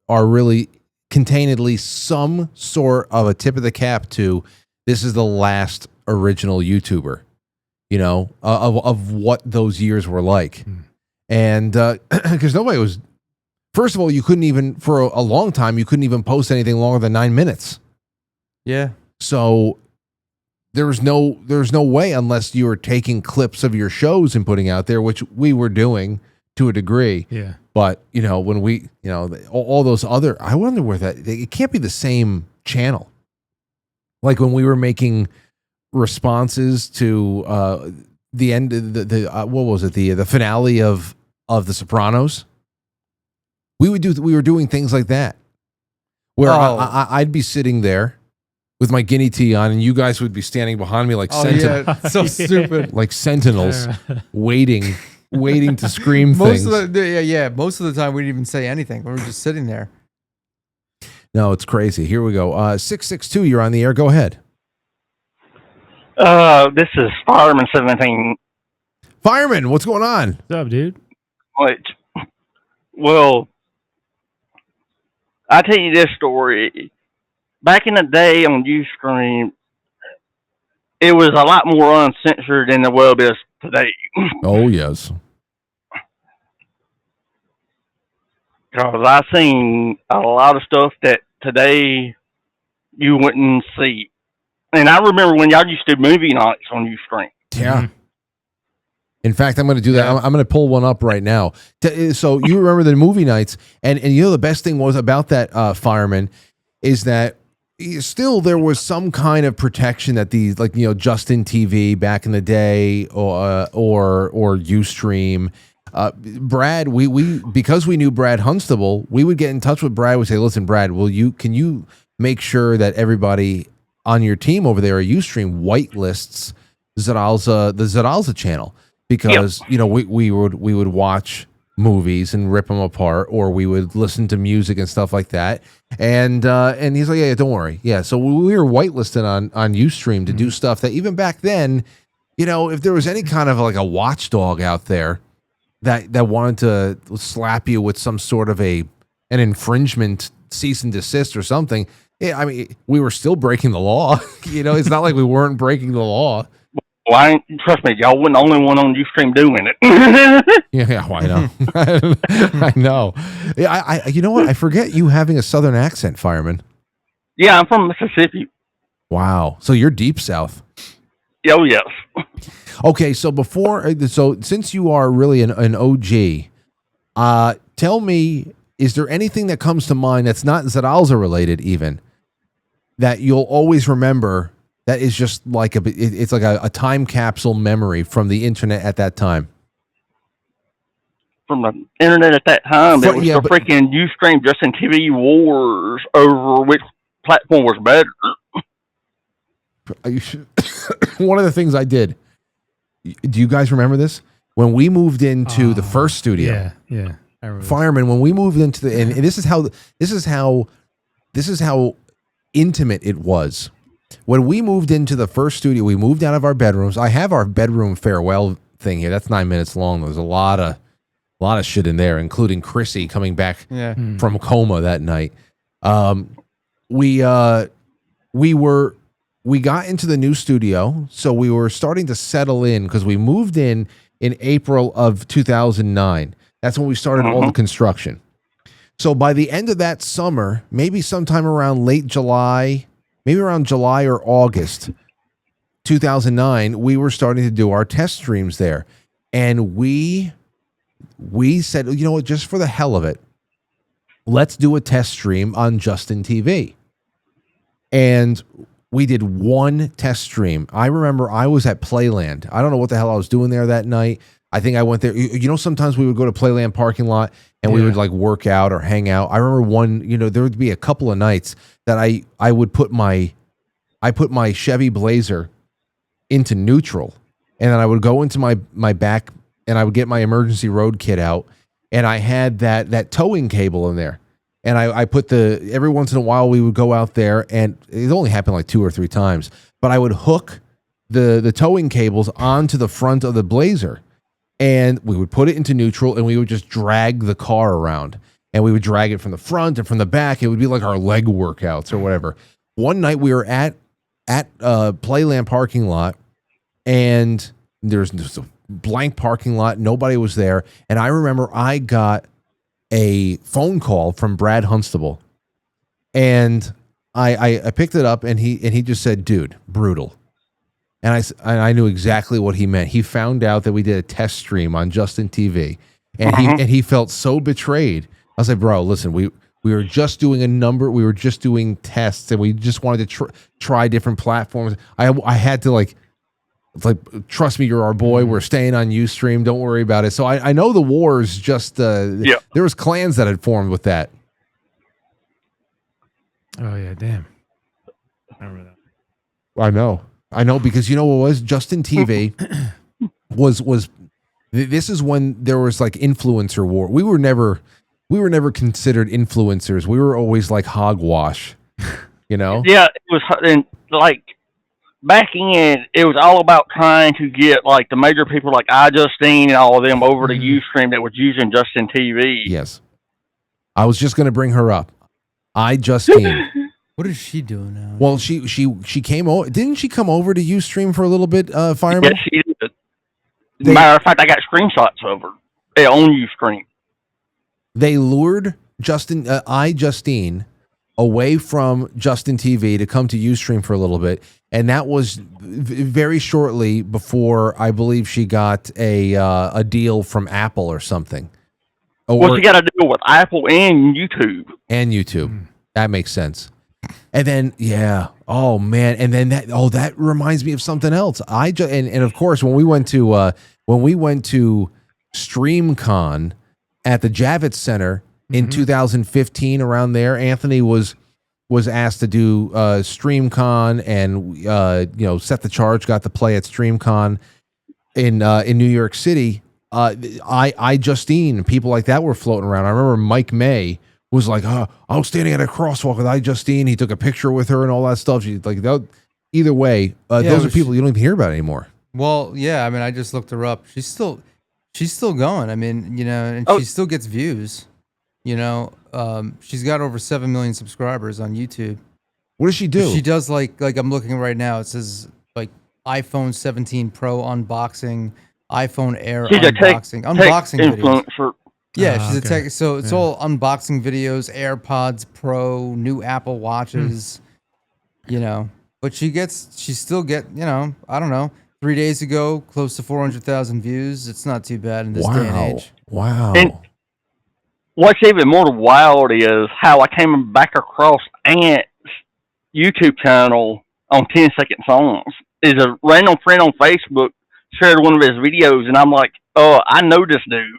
are really contain at least some sort of a tip of the cap to this is the last original YouTuber, of what those years were like. And because nobody was, first of all, you couldn't even, for a long time, you couldn't even post anything longer than 9 minutes. Yeah. So there was no way unless you were taking clips of your shows and putting out there, which we were doing to a degree. Yeah. But, when we, all those other, I wonder where it can't be the same channel. Like when we were making responses to the end of what was it? The finale of The Sopranos. We were doing things like that where I'd be sitting there with my guinea tea on, and you guys would be standing behind me like sentinels. So stupid. Like sentinels, waiting to scream things. Most of the time we didn't even say anything. We were just sitting there. No, it's crazy. Here we go. 662, you're on the air. Go ahead. This is Fireman 17. Fireman, what's going on? What's up, dude? Well, I'll tell you this story. Back in the day on Ustream, it was a lot more uncensored than the web is today. Oh, yes. Because I've seen a lot of stuff that today you wouldn't see. And I remember when y'all used to do movie nights on Ustream. Yeah. In fact, I'm going to do that. I'm going to pull one up right now. So you remember the movie nights, and you know the best thing was about that Fireman is that still there was some kind of protection that these, like, you know, Justin TV back in the day, or Ustream. Brad, we because we knew Brad Hunstable, we would get in touch with Brad. We'd say, listen, Brad, can you make sure that everybody on your team over there at Ustream whitelists the Zedalza channel, because you know we would watch movies and rip them apart, or we would listen to music and stuff like that. And he's like, yeah, don't worry, yeah. So we were whitelisted on Ustream to do stuff that even back then, you know, if there was any kind of like a watchdog out there that wanted to slap you with some sort of an infringement cease and desist or something. Yeah, I mean, we were still breaking the law. You know, it's not like we weren't breaking the law. Well, trust me, y'all wasn't the only one on Ustream doing it. Yeah, well, I know. I know. Yeah, I you know what? I forget you having a Southern accent, Fireman. Yeah, I'm from Mississippi. Wow. So you're deep South. Oh, yes. Okay, so since you are really an OG, tell me, is there anything that comes to mind that's not Zedalza related, even, that you'll always remember, that is just like it's like a time capsule memory from the internet at that time? From the internet at that time, it was the freaking Ustream Justin TV wars over which platform was better. One of the things I did. Do you guys remember this? When we moved into the first studio, yeah, I remember. Fireman. When we moved into and this is how intimate it was. When we moved into the first studio, we moved out of our bedrooms. I have our bedroom farewell thing here. That's 9 minutes long. There's a lot of shit in there, including Chrissy coming back from coma that night. We got into the new studio, so we were starting to settle in because we moved in April of 2009. That's when we started all the construction. So by the end of that summer, maybe sometime around late July, maybe around July or August 2009, we were starting to do our test streams there. And we said, you know what, just for the hell of it, let's do a test stream on Justin TV. And we did one test stream. I remember I was at Playland. I don't know what the hell I was doing there that night. I think I went there. You know, sometimes we would go to Playland parking lot and we would like work out or hang out. I remember one, you know, there would be a couple of nights that I would put my Chevy Blazer into neutral, and then I would go into my back and I would get my emergency road kit out, and I had that towing cable in there. And I put every once in a while we would go out there, and it only happened like 2 or 3 times, but I would hook the towing cables onto the front of the Blazer, and we would put it into neutral, and we would just drag the car around, and we would drag it from the front and from the back. It would be like our leg workouts or whatever. One night we were at Playland parking lot, and there's just a blank parking lot. Nobody was there. And I remember I got a phone call from Brad Hunstable, and I picked it up, and he just said, "Dude, brutal." And I knew exactly what he meant. He found out that we did a test stream on Justin TV, and he felt so betrayed. I was like, "Bro, listen, we were just doing we were just doing tests, and we just wanted to try different platforms. I had to like, trust me, you're our boy. We're staying on Ustream. Don't worry about it." So I know the wars just there was clans that had formed with that. Oh yeah, damn. I remember that. I know because you know what was Justin TV was this is when there was like influencer war. We were never considered influencers. We were always like hogwash, you know? Yeah, it was like back in, it was all about trying to get like the major people like iJustine and all of them over to Ustream that was using Justin TV. Yes. I was just going to bring her up. iJustine. What is she doing now? Well, she came over. Didn't she come over to Ustream for a little bit, Fireman? Yes, she did. Matter of fact, I got screenshots of her on Ustream. They lured iJustine away from Justin TV to come to Ustream for a little bit, and that was very shortly before I believe she got a deal from Apple or something. Well, she got a deal with Apple and YouTube. And YouTube. That makes sense. And then, yeah. Oh man. And then that reminds me of something else. And of course when we went to StreamCon at the Javits Center in 2015, around there, Anthony was asked to do StreamCon and Set the Charge got to play at StreamCon in New York City. Justine, people like that were floating around. I remember Mike May was like, I was standing at a crosswalk with Justine. He took a picture with her and all that stuff. She like that. Either way, those are people you don't even hear about anymore. Well, yeah. I mean, I just looked her up. She's still going. I mean, and she still gets views. She's got over 7 million subscribers on YouTube. What does she do? She does like I'm looking right now. It says like iPhone 17 Pro unboxing, iPhone Air She's unboxing, unboxing videos. influencer. Yeah, she's a tech. So it's all unboxing videos, AirPods Pro, new Apple Watches. But she still get. I don't know. 3 days ago, close to 400,000 views. It's not too bad in this day and age. Wow. And what's even more wild is how I came back across Ant's YouTube channel on 10-second songs. Is a random friend on Facebook shared one of his videos, and I'm like, oh, I know this dude.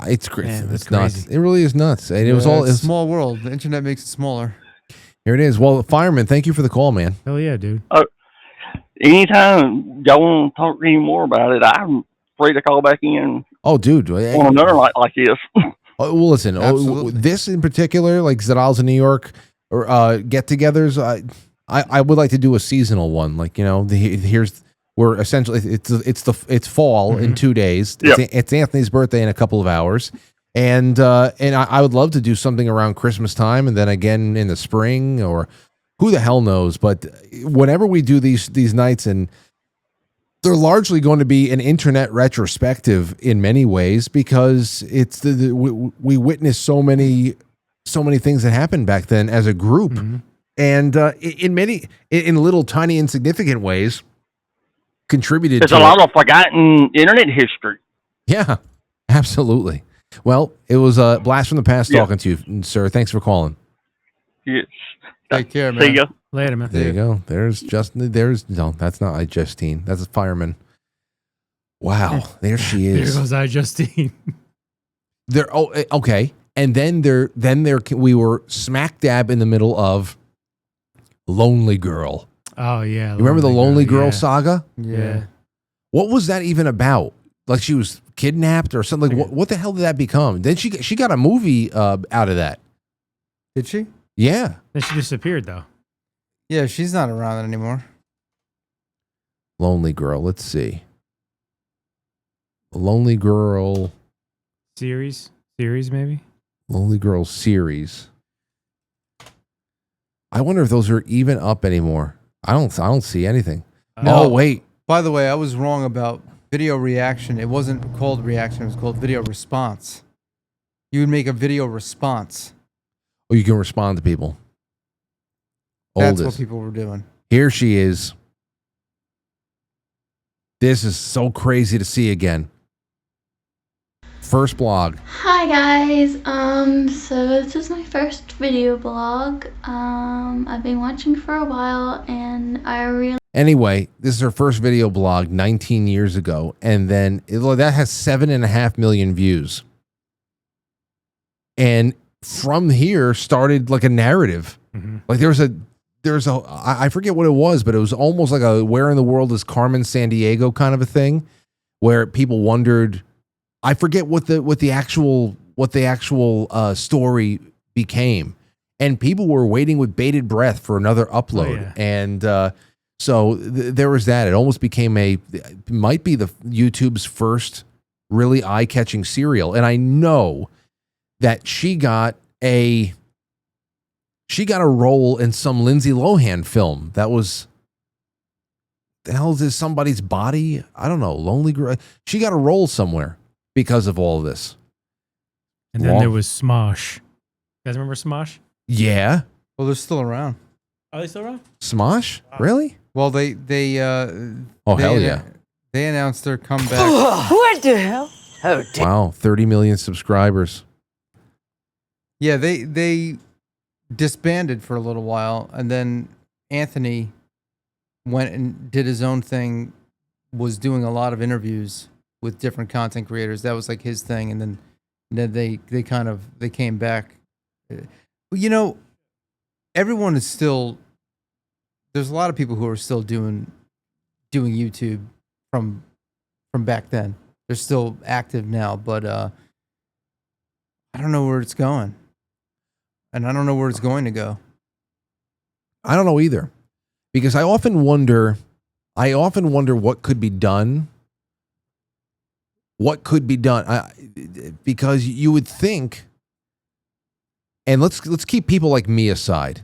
It's crazy. Man, it's crazy. nuts. It really is nuts. And it was all It's a small world. The internet makes it smaller. Here it is. Well, Fireman, thank you for the call, man. Hell yeah, dude. Anytime y'all want to talk any more about it, I'm free to call back in. Oh, dude. On another night like this. Well, listen. This in particular, like Zedalza New York or get-togethers, I would like to do a seasonal one. Like we're essentially it's fall in 2 days. Yep. It's Anthony's birthday in a couple of hours, and I would love to do something around Christmas time, and then again in the spring, or who the hell knows. But whenever we do these nights, and they're largely going to be an internet retrospective in many ways, because it's we witnessed so many things that happened back then as a group, and in little tiny insignificant ways contributed There's to a lot of forgotten internet history. Yeah, absolutely. Well, it was a blast from the past talking to you, sir. Thanks for calling. Yes. Take care, man. See ya. Later, man. There you go. There's no, that's not Justine. That's a fireman. Wow, there she is. There goes Justine. Okay. And then we were smack dab in the middle of Lonely Girl. Oh yeah. You remember the Lonely Girl saga? Yeah. What was that even about? Like she was kidnapped or something? Like, what the hell did that become? Then she got a movie out of that. Did she? Yeah. Then she disappeared though. Yeah, she's not around anymore. Lonely Girl. Let's see. Lonely Girl series maybe. Lonely Girl series. I wonder if those are even up anymore. I don't see anything. No. Oh wait. By the way, I was wrong about video reaction. It wasn't called reaction. It was called video response. You would make a video response. Oh, you can respond to people. That's Oldest. what people were doing. Here she is. This is so crazy to see again. First blog. Hi guys, so this is my first video blog. I've been watching for a while and I really Anyway, this is her first video blog 19 years ago, and then that has 7.5 million views. And from here started like a narrative. Like there's a I forget what it was, but it was almost like a Where in the World is Carmen Sandiego kind of a thing, where people wondered. I forget what the actual story became, and people were waiting with bated breath for another upload. And so there was that. It almost became might be the YouTube's first really eye-catching serial. And I know that she got a role in some Lindsay Lohan film that was. The hell is this? Somebody's Body? I don't know. Lonely Girl. She got a role somewhere because of all of this. And then there was Smosh. You guys remember Smosh? Yeah. Well, they're still around. Are they still around? Smosh? Really? Well, they Oh, hell yeah. They announced their comeback. What the hell? Oh, Wow, 30 million subscribers. Yeah, they disbanded for a little while, and then Anthony went and did his own thing, was doing a lot of interviews with different content creators. That was like his thing, and then they came back. But you know, everyone is still, there's a lot of people who are still doing YouTube from back then. They're still active now, but I don't know where it's going. And I don't know where it's going to go. I don't know either. Because I often wonder what could be done. What could be done? Because you would think, and let's keep people like me aside,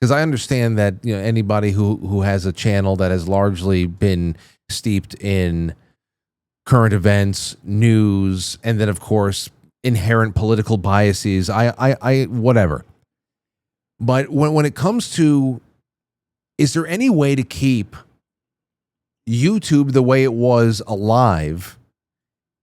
because I understand that anybody who has a channel that has largely been steeped in current events, news, and then of course inherent political biases. I whatever. But when it comes to, is there any way to keep YouTube the way it was alive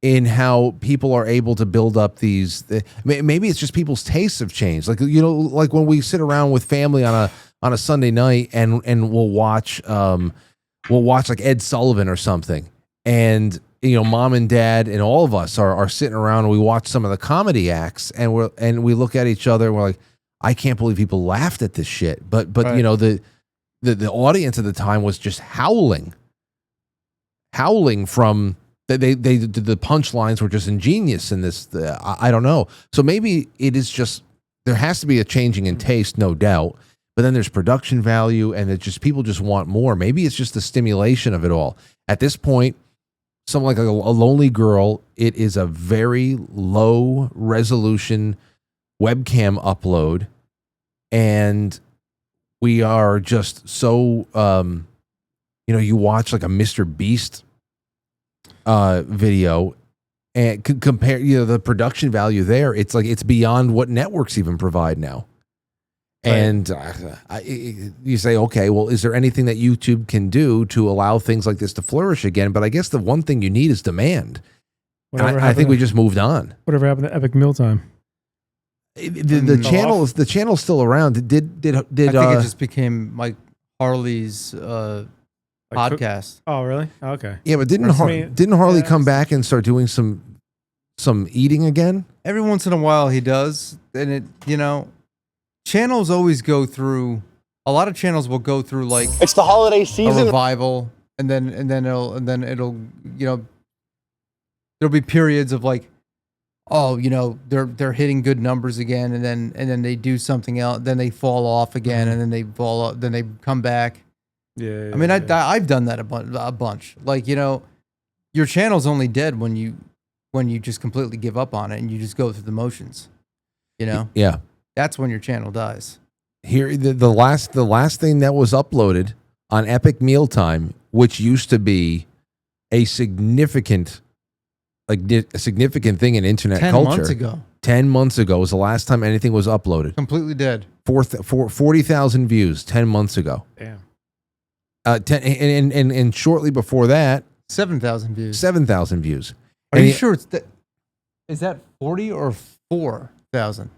in how people are able to build up these? Maybe it's just people's tastes have changed. Like like when we sit around with family on a Sunday night and we'll watch like Ed Sullivan or something, and mom and dad and all of us are sitting around and we watch some of the comedy acts and we look at each other and we're like, I can't believe people laughed at this shit. But right. The audience at the time was just howling from the punchlines were just ingenious in this. I don't know. So maybe it is just, there has to be a changing in taste, no doubt. But then there's production value, and it's just people just want more. Maybe it's just the stimulation of it all. At this point, something like a Lonely Girl, it is a very low resolution webcam upload, and we are just so you watch like a Mr. Beast video and compare the production value there, it's like it's beyond what networks even provide now. Right. And you say, okay, well, is there anything that YouTube can do to allow things like this to flourish again? But I guess the one thing you need is demand. I think we just moved on. Whatever happened to Epic Mealtime? The channel's still around. Did I think it just became Mike Harley's podcast. Oh, really? Okay. Yeah, but didn't Harley come back and start doing some eating again? Every once in a while he does, and channels always go through. A lot of channels will go through like it's the holiday season, a revival, and then it'll there'll be periods of like, they're hitting good numbers again, and then they do something else, then they fall off again, and then they fall off, then they come back. Yeah. I mean, I've done that a bunch. Like your channel's only dead when you just completely give up on it and you just go through the motions. Yeah. That's when your channel dies. Here, the last thing that was uploaded on Epic Mealtime, which used to be a significant thing in internet 10 culture. 10 months ago. 10 months ago was the last time anything was uploaded. Completely dead. 40,000 views 10 months ago. Damn. And shortly before that, 7,000 views. 7,000 views. Are you sure it's is that 40 or 4,000?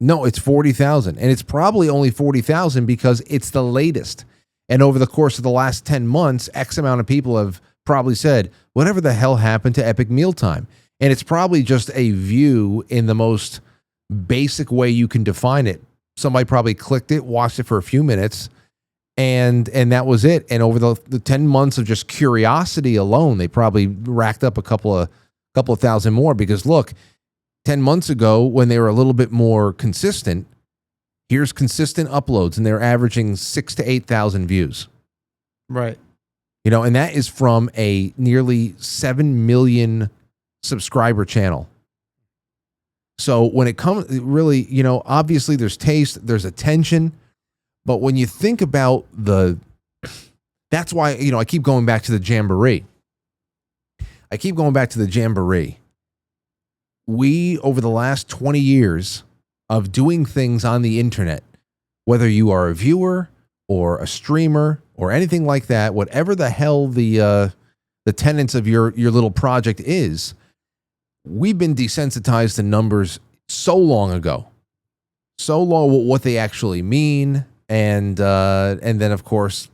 No, it's 40,000, and it's probably only 40,000 because it's the latest. And over the course of the last 10 months, X amount of people have probably said, whatever the hell happened to Epic Mealtime? And it's probably just a view in the most basic way you can define it. Somebody probably clicked it, watched it for a few minutes, and that was it. And over the 10 months of just curiosity alone, they probably racked up a couple of thousand more, because look, 10 months ago when they were a little bit more consistent, here's consistent uploads, and they're averaging 6,000 to 8,000 views. Right. And that is from a nearly 7 million subscriber channel. So when it comes, really, obviously there's taste, there's attention, but when you think about that's why, I keep going back to the Jamboree. We, over the last 20 years, of doing things on the internet, whether you are a viewer or a streamer or anything like that, whatever the hell the tenets of your little project is, we've been desensitized to numbers so long ago, so long what they actually mean, and then of course,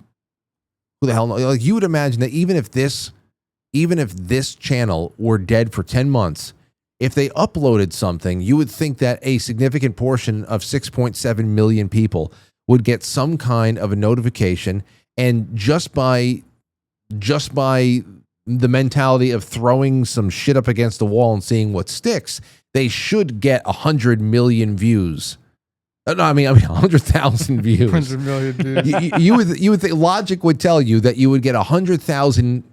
who the hell knows? Like, you would imagine that even if this channel were dead for 10 months, if they uploaded something, you would think that a significant portion of 6.7 million people would get some kind of a notification, and just by the mentality of throwing some shit up against the wall and seeing what sticks, they should get 100 million views. No, I mean 100,000 views. 100 million views. You would think logic would tell you that you would get 100,000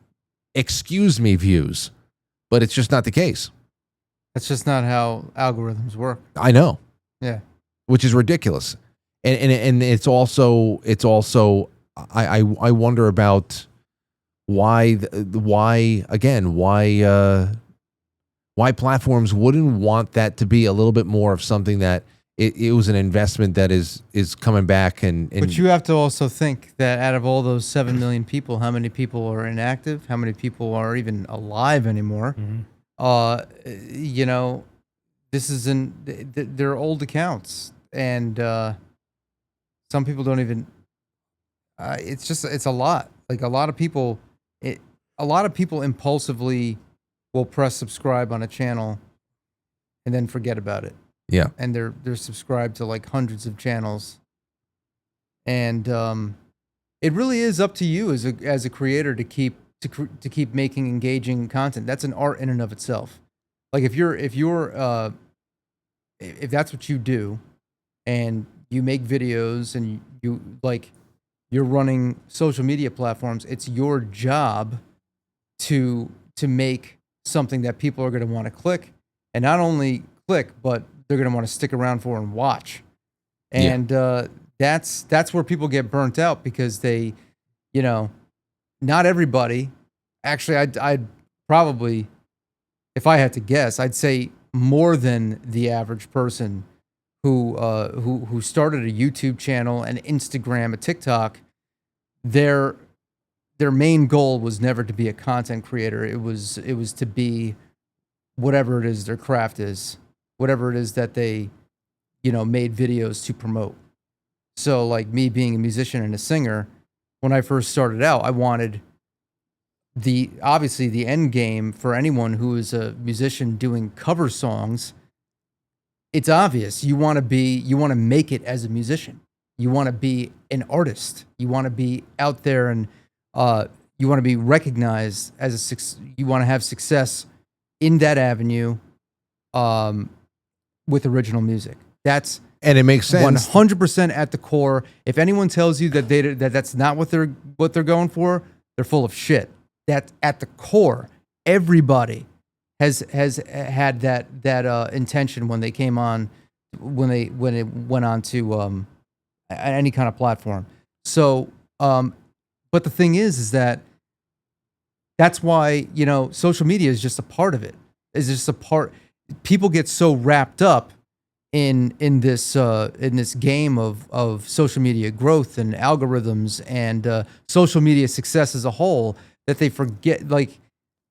excuse me views, but it's just not the case. That's just not how algorithms work. I know. Yeah. Which is ridiculous. And it's also I wonder about why platforms wouldn't want that to be a little bit more of something that it was an investment that is coming back and But you have to also think that out of all those 7 million people, how many people are inactive? How many people are even alive anymore? You know, this isn't, they're old accounts, and some people don't even, it's a lot. Like a lot of people impulsively will press subscribe on a channel and then forget about it. Yeah. And they're subscribed to like hundreds of channels. And it really is up to you as a creator to keep making engaging content. That's an art in and of itself. Like if that's what you do and you make videos and you're running social media platforms, it's your job to make something that people are going to want to click, and not only click, but they're going to want to stick around for and watch. And that's where people get burnt out, because they, you know, not everybody. Actually, I'd probably, if I had to guess, I'd say more than the average person who started a YouTube channel, an Instagram, a TikTok. Their main goal was never to be a content creator. It was to be whatever it is their craft is, whatever it is that they, you know, made videos to promote. So like me being a musician and a singer, when I first started out, I wanted obviously the end game for anyone who is a musician doing cover songs. It's obvious. You want to make it as a musician. You want to be an artist. You want to be out there, and you want to be recognized as you want to have success in that avenue with original music. And it makes sense. 100% at the core. If anyone tells you that that's not what they're going for, they're full of shit. That at the core, everybody has had that intention when they came on, when it went on to any kind of platform. So, but the thing is that's why, you know, social media is just a part of it. It's just a part. People get so wrapped up in this game of social media growth and algorithms and social media success as a whole, that they forget,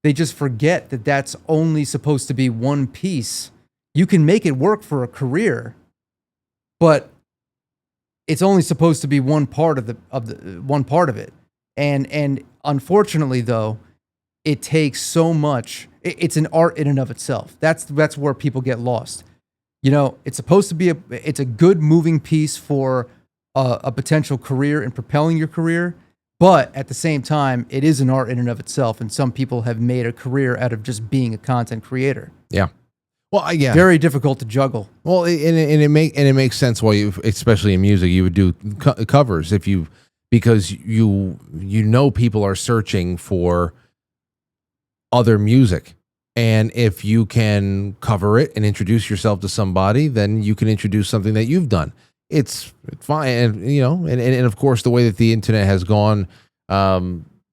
they just forget that that's only supposed to be one piece. You can make it work for a career, but it's only supposed to be one part of it. And unfortunately, though, it takes so much. It's an art in and of itself. That's where people get lost. You know, it's supposed to be it's a good moving piece for a potential career and propelling your career. But at the same time, it is an art in and of itself, and some people have made a career out of just being a content creator. Yeah. Well, yeah. Very difficult to juggle. Well, it makes sense why you, especially in music, you would do covers because you know people are searching for other music, and if you can cover it and introduce yourself to somebody, then you can introduce something that you've done. It's fine, and you know, and of course, the way that the internet has gone,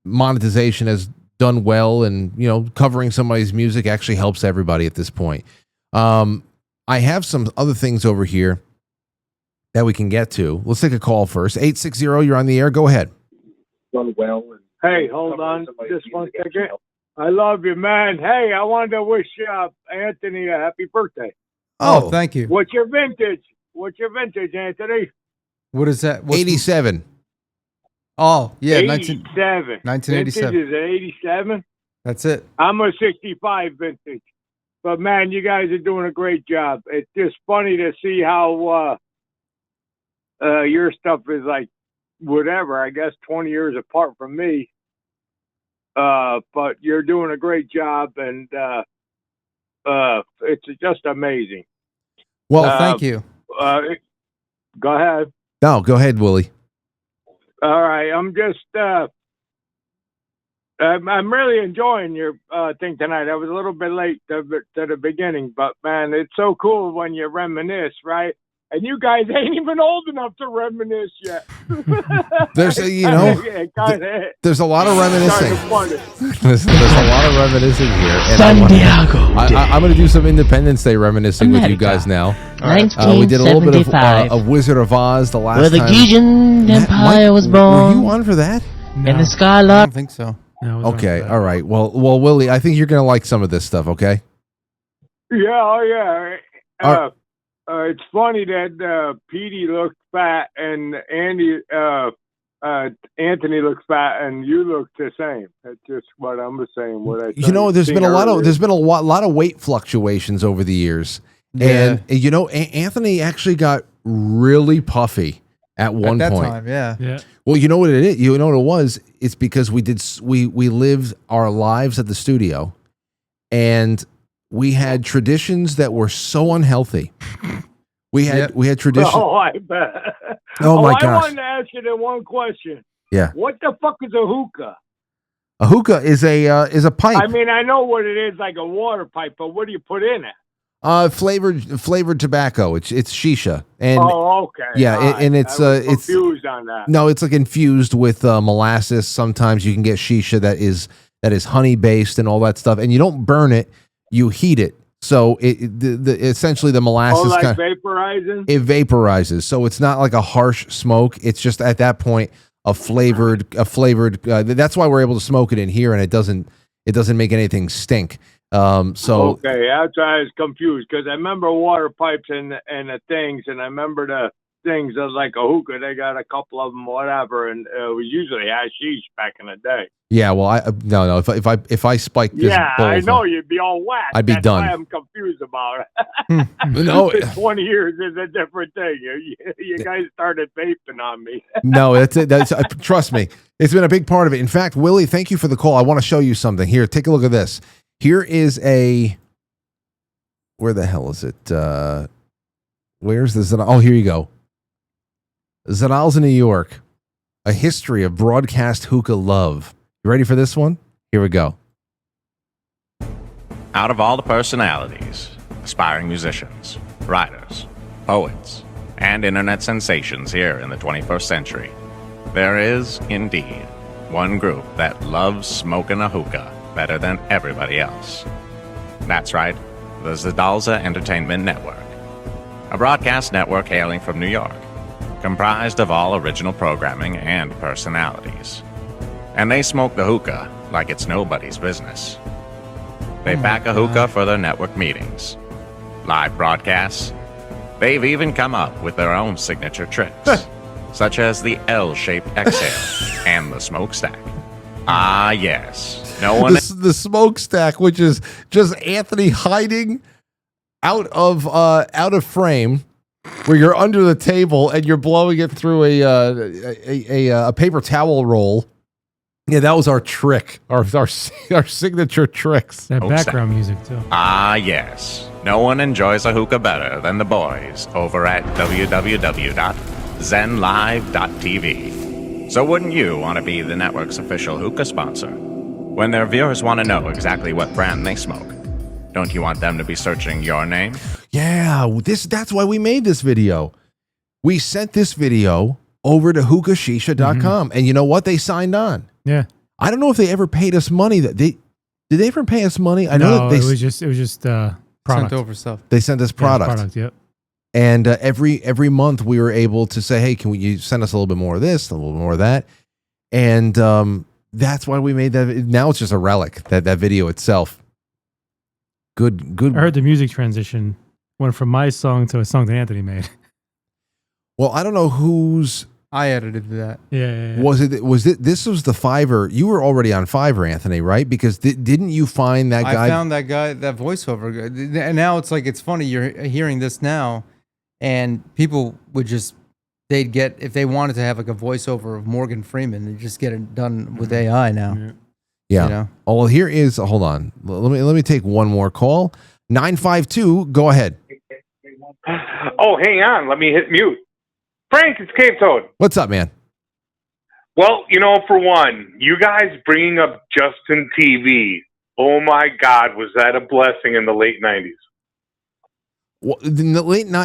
monetization has done well, and you know, covering somebody's music actually helps everybody at this point. I have some other things over here that we can get to. Let's take a call first. 860, you're on the air. Go ahead. Hey, hold on just one second. I love you, man. Hey, I wanted to wish Anthony a happy birthday. Oh, thank you. What's your vintage? Anthony? What is that? 87. Oh, yeah. 87. 1987. Vintage is an 87? That's it. I'm a 65 vintage. But, man, you guys are doing a great job. It's just funny to see how your stuff is like, whatever, I guess 20 years apart from me. But you're doing a great job, and it's just amazing. Well, thank you. Go ahead. No, go ahead, Willie. All right, I'm just I'm really enjoying your thing tonight. I was a little bit late to the beginning, but man, it's so cool when you reminisce, right? And you guys ain't even old enough to reminisce yet. There's there's a lot of reminiscing. There's a lot of reminiscing here. And I'm going to do some Independence Day reminiscing with you guys now. We did a little bit of Wizard of Oz the last where the time. Gijin Empire was born. Were you on for that? In the sky I lot. don't think so. Okay, all right. Well, Willie, I think you're going to like some of this stuff, okay? Yeah, oh yeah. It's funny that Petey looks fat and Anthony looks fat and you look the same. That's just what I'm saying. There's been a lot of weight fluctuations over the years, and Anthony actually got really puffy at one point. Time, yeah. Well, you know what it is. You know what it was. It's because we lived our lives at the studio, and we had traditions that were so unhealthy. We had traditions. Oh, I bet. Oh my I gosh. wanted to ask you the one question. Yeah. What the fuck is a hookah? A hookah is a pipe. I mean, I know what it is, like a water pipe, but what do you put in it? Flavored tobacco. It's shisha. And okay. Yeah, and it's I was confused on that. No, it's like infused with molasses. Sometimes you can get shisha that is honey based and all that stuff. And you don't burn it, you heat it. So essentially the molasses vaporizing? It vaporizes. So it's not like a harsh smoke. It's just at that point a flavored. That's why we're able to smoke it in here, and it doesn't make anything stink. Okay, that's why I was confused because I remember water pipes and the things, and I remember the things that was like a hookah. They got a couple of them, whatever, and it was usually hashish back in the day. Yeah, well, no. If I spiked this, I know you'd be all whacked. I'd be done. That's why I'm confused about it. No, 20 years is a different thing. You guys started vaping on me. No, that's trust me. It's been a big part of it. In fact, Willie, thank you for the call. I want to show you something. Here, take a look at this. Here is where the hell is it? Where's this? Oh, here you go. Zedalza, New York. A history of broadcast hookah love. You ready for this one? Here we go. Out of all the personalities, aspiring musicians, writers, poets, and internet sensations here in the 21st century, there is, indeed, one group that loves smoking a hookah better than everybody else. That's right, the Zedalza Entertainment Network, a broadcast network hailing from New York, comprised of all original programming and personalities. And they smoke the hookah like it's nobody's business. They pack a hookah for their network meetings, live broadcasts. They've even come up with their own signature tricks, such as the L-shaped exhale and the smokestack. Ah, yes. No one. The smokestack, which is just Anthony hiding out of frame, where you're under the table and you're blowing it through a paper towel roll. Yeah, that was our trick, our signature tricks. That background music too. Ah, yes. No one enjoys a hookah better than the boys over at www.zenlive.tv. So wouldn't you want to be the network's official hookah sponsor? When their viewers want to know exactly what brand they smoke, don't you want them to be searching your name? Yeah, that's why we made this video. We sent this video over to hookahshisha.com, and you know what? They signed on. Yeah. I don't know if they ever paid us money. Did they ever pay us money? I know that it was just Sent over stuff. They sent us product. Product, yep. And every month we were able to say, hey, you send us a little bit more of this, a little bit more of that, and that's why we made that. Now it's just a relic, that video itself. Good. I heard the music transition went from my song to a song that Anthony made. Well, I don't know whose. I edited that. Yeah. Was it? This was the Fiverr. You were already on Fiverr, Anthony, right? Because didn't you find that guy? I found that guy, that voiceover guy. And now it's like, it's funny. You're hearing this now, and people would just, they'd get, if they wanted to have like a voiceover of Morgan Freeman, they just get it done with AI now. Yeah. You know? Oh, well, here is. Hold on. Let me take one more call. 952. Go ahead. Oh, hang on. Let me hit mute. Frank, it's Cave Toad. What's up, man? Well, for one, you guys bringing up Justin TV. Oh my God, was that a blessing in the late 90s? Well, in the late no.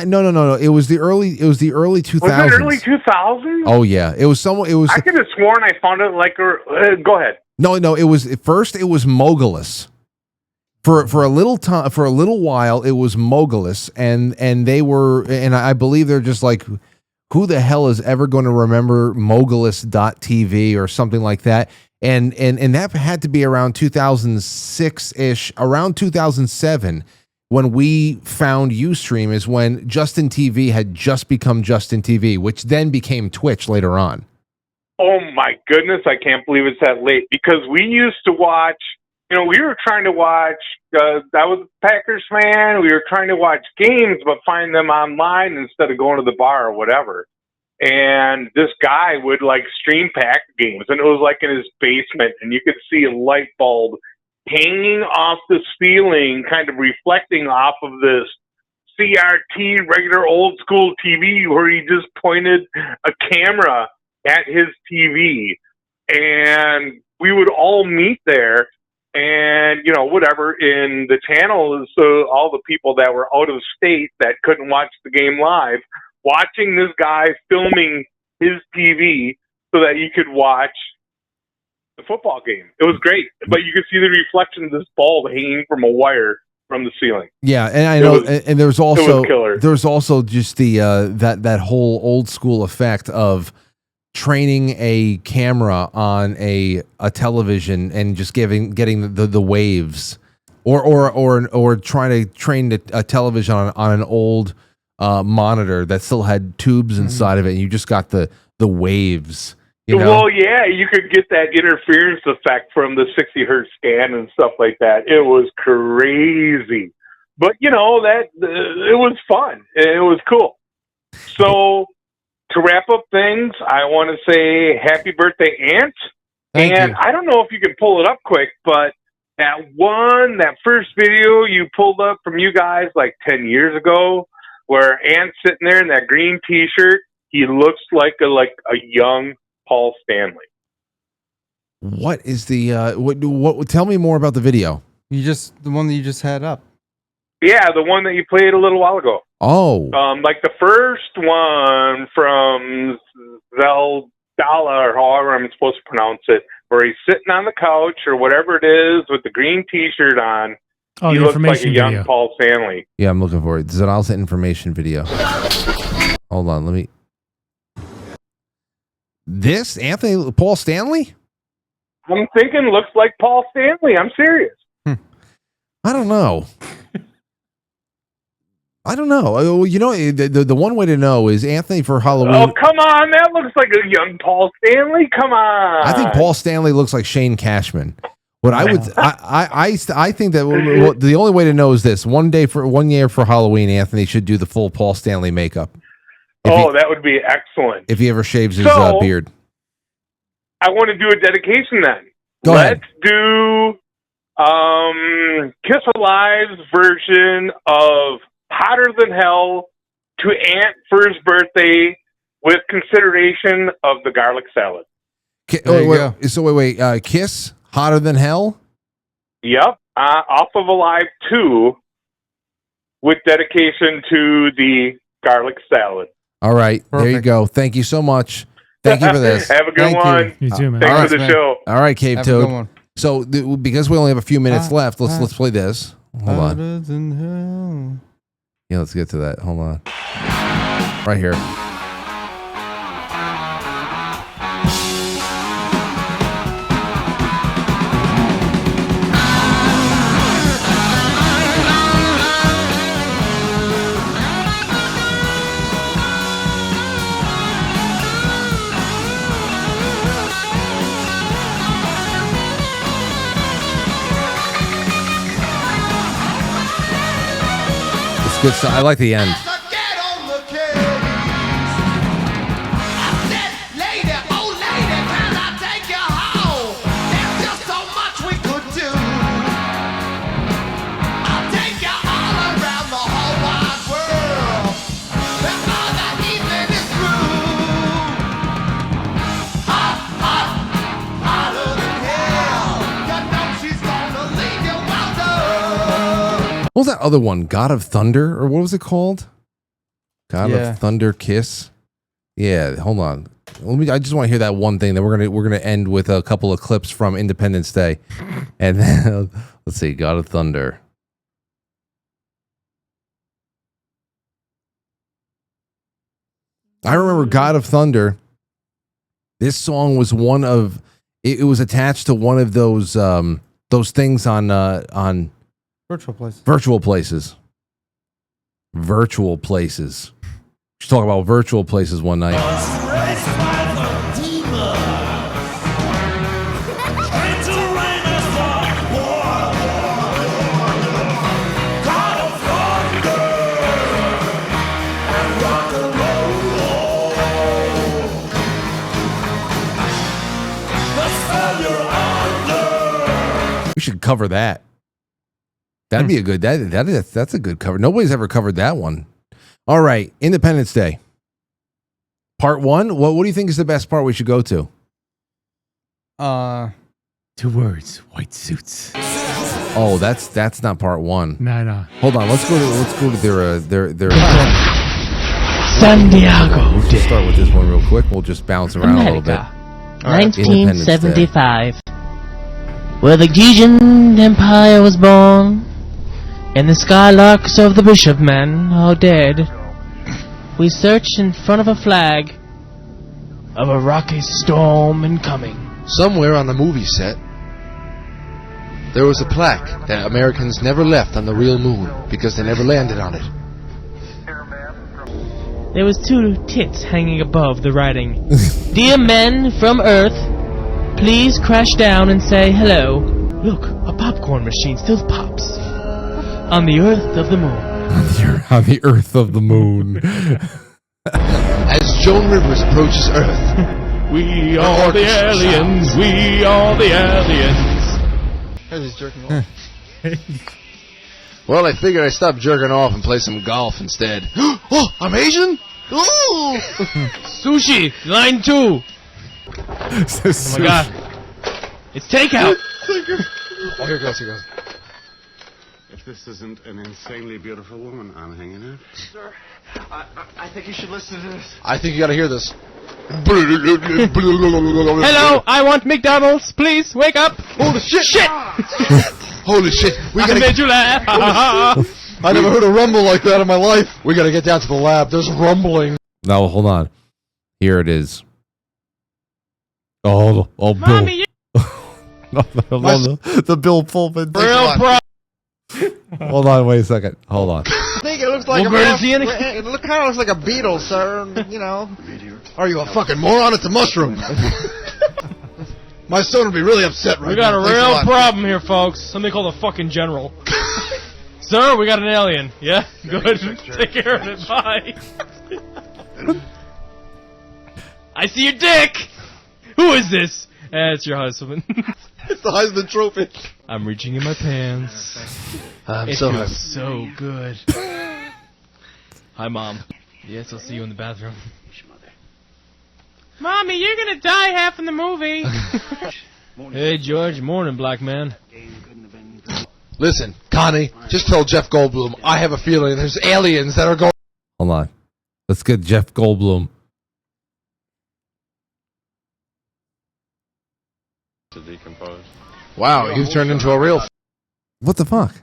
It was the early 2000s. Was it early 2000s? Oh yeah, it was someone. It was. I could have sworn I found it like. Go ahead. No. It was first. It was Mogulus. For a little time, for a little while, it was Mogulus, and they were, and I believe they're just like, who the hell is ever going to remember Mogulus.tv or something like that? And that had to be around 2006-ish, around 2007, when we found Ustream, is when Justin TV had just become Justin TV, which then became Twitch later on. Oh my goodness, I can't believe it's that late, because we used to watch, we were trying to watch, I was a Packers fan, we were trying to watch games, but find them online instead of going to the bar or whatever. And this guy would stream Pack games, and it was like in his basement, and you could see a light bulb hanging off the ceiling, kind of reflecting off of this CRT, regular old school TV, where he just pointed a camera at his TV. And we would all meet there. And, whatever, in the channel, so all the people that were out of state that couldn't watch the game live, watching this guy filming his TV so that you could watch the football game. It was great. But you could see the reflection of this bulb hanging from a wire from the ceiling. Yeah, and I know, and there's also just the that whole old school effect of training a camera on a television and just getting the waves, or trying to train a television on an old monitor that still had tubes inside of it, and you just got the waves. Well, yeah, you could get that interference effect from the 60 hertz scan and stuff like that. It was crazy, but it was fun. It was cool. So, to wrap up things, I want to say happy birthday, Aunt. Thank you. I don't know if you can pull it up quick, but that first video you pulled up from you guys 10 years ago, where Ant's sitting there in that green T-shirt, he looks like a young Paul Stanley. What is the what? Tell me more about the video. The one that you just had up. Yeah, the one that you played a little while ago. Oh. The first one from Zedalza, or however I'm supposed to pronounce it, where he's sitting on the couch or whatever it is with the green T-shirt on. Oh, he the looks like a information young video. Paul Stanley. Yeah, I'm looking for it. Zedalza information video. Hold on, let me. This Paul Stanley? I'm thinking looks like Paul Stanley. I'm serious. I don't know. The one way to know is Anthony for Halloween. Oh, come on. That looks like a young Paul Stanley. Come on. I think Paul Stanley looks like Shane Cashman. What I would, I think that the only way to know is this: 1 year for Halloween, Anthony should do the full Paul Stanley makeup. That would be excellent. If he ever shaves his beard. I want to do a dedication then. Go ahead. Let's do Kiss Alive's version of Hotter Than Hell to Aunt for his birthday, with consideration of the garlic salad. Wait. Kiss Hotter Than Hell? Yep. Off of Alive 2, with dedication to the garlic salad. All right. Perfect. There you go. Thank you so much. Thank you for this. Have a good one. You too, man. Thanks for the show. All right, Cave Have Toad. a good one. So because we only have a few minutes left, let's play this. Hold on. Harder than hell. Yeah, let's get to that. Hold on. Right here. It's good stuff. I like the end. What was that other one? God of Thunder? Or what was it called? God of Thunder Kiss? Yeah, hold on. I just want to hear that one thing. Then we're gonna end with a couple of clips from Independence Day. And then let's see, God of Thunder. I remember God of Thunder. This song was one of it was attached to one of those things on Virtual places. Virtual places. Virtual places. We should talk about virtual places one night. We should cover that. That'd be a good. That's a good cover. Nobody's ever covered that one. All right, Independence Day, Part 1. What do you think is the best part we should go to? 2 words: white suits. Oh, that's not Part 1. No. Hold on. Let's go to their San Diego. We'll just start with this one real quick. We'll just bounce around a little bit. America, 1975, where the Georgian Empire was born, and the skylarks of the bishop men are dead. We search in front of a flag of a rocky storm incoming. Somewhere on the movie set, there was a plaque that Americans never left on the real moon because they never landed on it. There was 2 tits hanging above the writing. Dear men from Earth, please crash down and say hello. Look, a popcorn machine still pops. On the Earth of the moon. On the Earth of the moon. As Joan Rivers approaches Earth. We are the aliens. We are the aliens. He's jerking off. Well, I figured I'd stop jerking off and play some golf instead. Oh, I'm Asian? Ooh! Sushi, line 2. Oh my god. It's takeout. Oh, here it goes. If this isn't an insanely beautiful woman, I'm hanging out. Sir, I think you should listen to this. I think you gotta hear this. Hello, I want McDonald's. Please, wake up. Holy shit! Shit! Holy shit! I made you laugh. I never heard a rumble like that in my life. We gotta get down to the lab. There's rumbling. No, hold on. Here it is. Oh, Bill. Mommy, the Bill Pullman. Real pro. Hold on, wait a second. Hold on. I think it looks like it kind of looks like a beetle, sir. You know. Are you a fucking moron? It's a mushroom. My son would be really upset right now. We got a Thanks real lot. problem here, folks. Something called a fucking general. Sir, we got an alien. Yeah? Good. Take care of it. Bye. I see your dick! Who is this? It's your husband. It's the Heisman Trophy. I'm reaching in my pants. I'm it so feels happy. so good. Hi, Mom. Yes, I'll see you in the bathroom. Mommy, you're gonna die half in the movie. Hey, George. Morning, black man. Listen, Connie, just tell Jeff Goldblum, I have a feeling there's aliens that are going... Hold on. Let's get Jeff Goldblum. To decompose. Wow, you've turned into a real... What the fuck?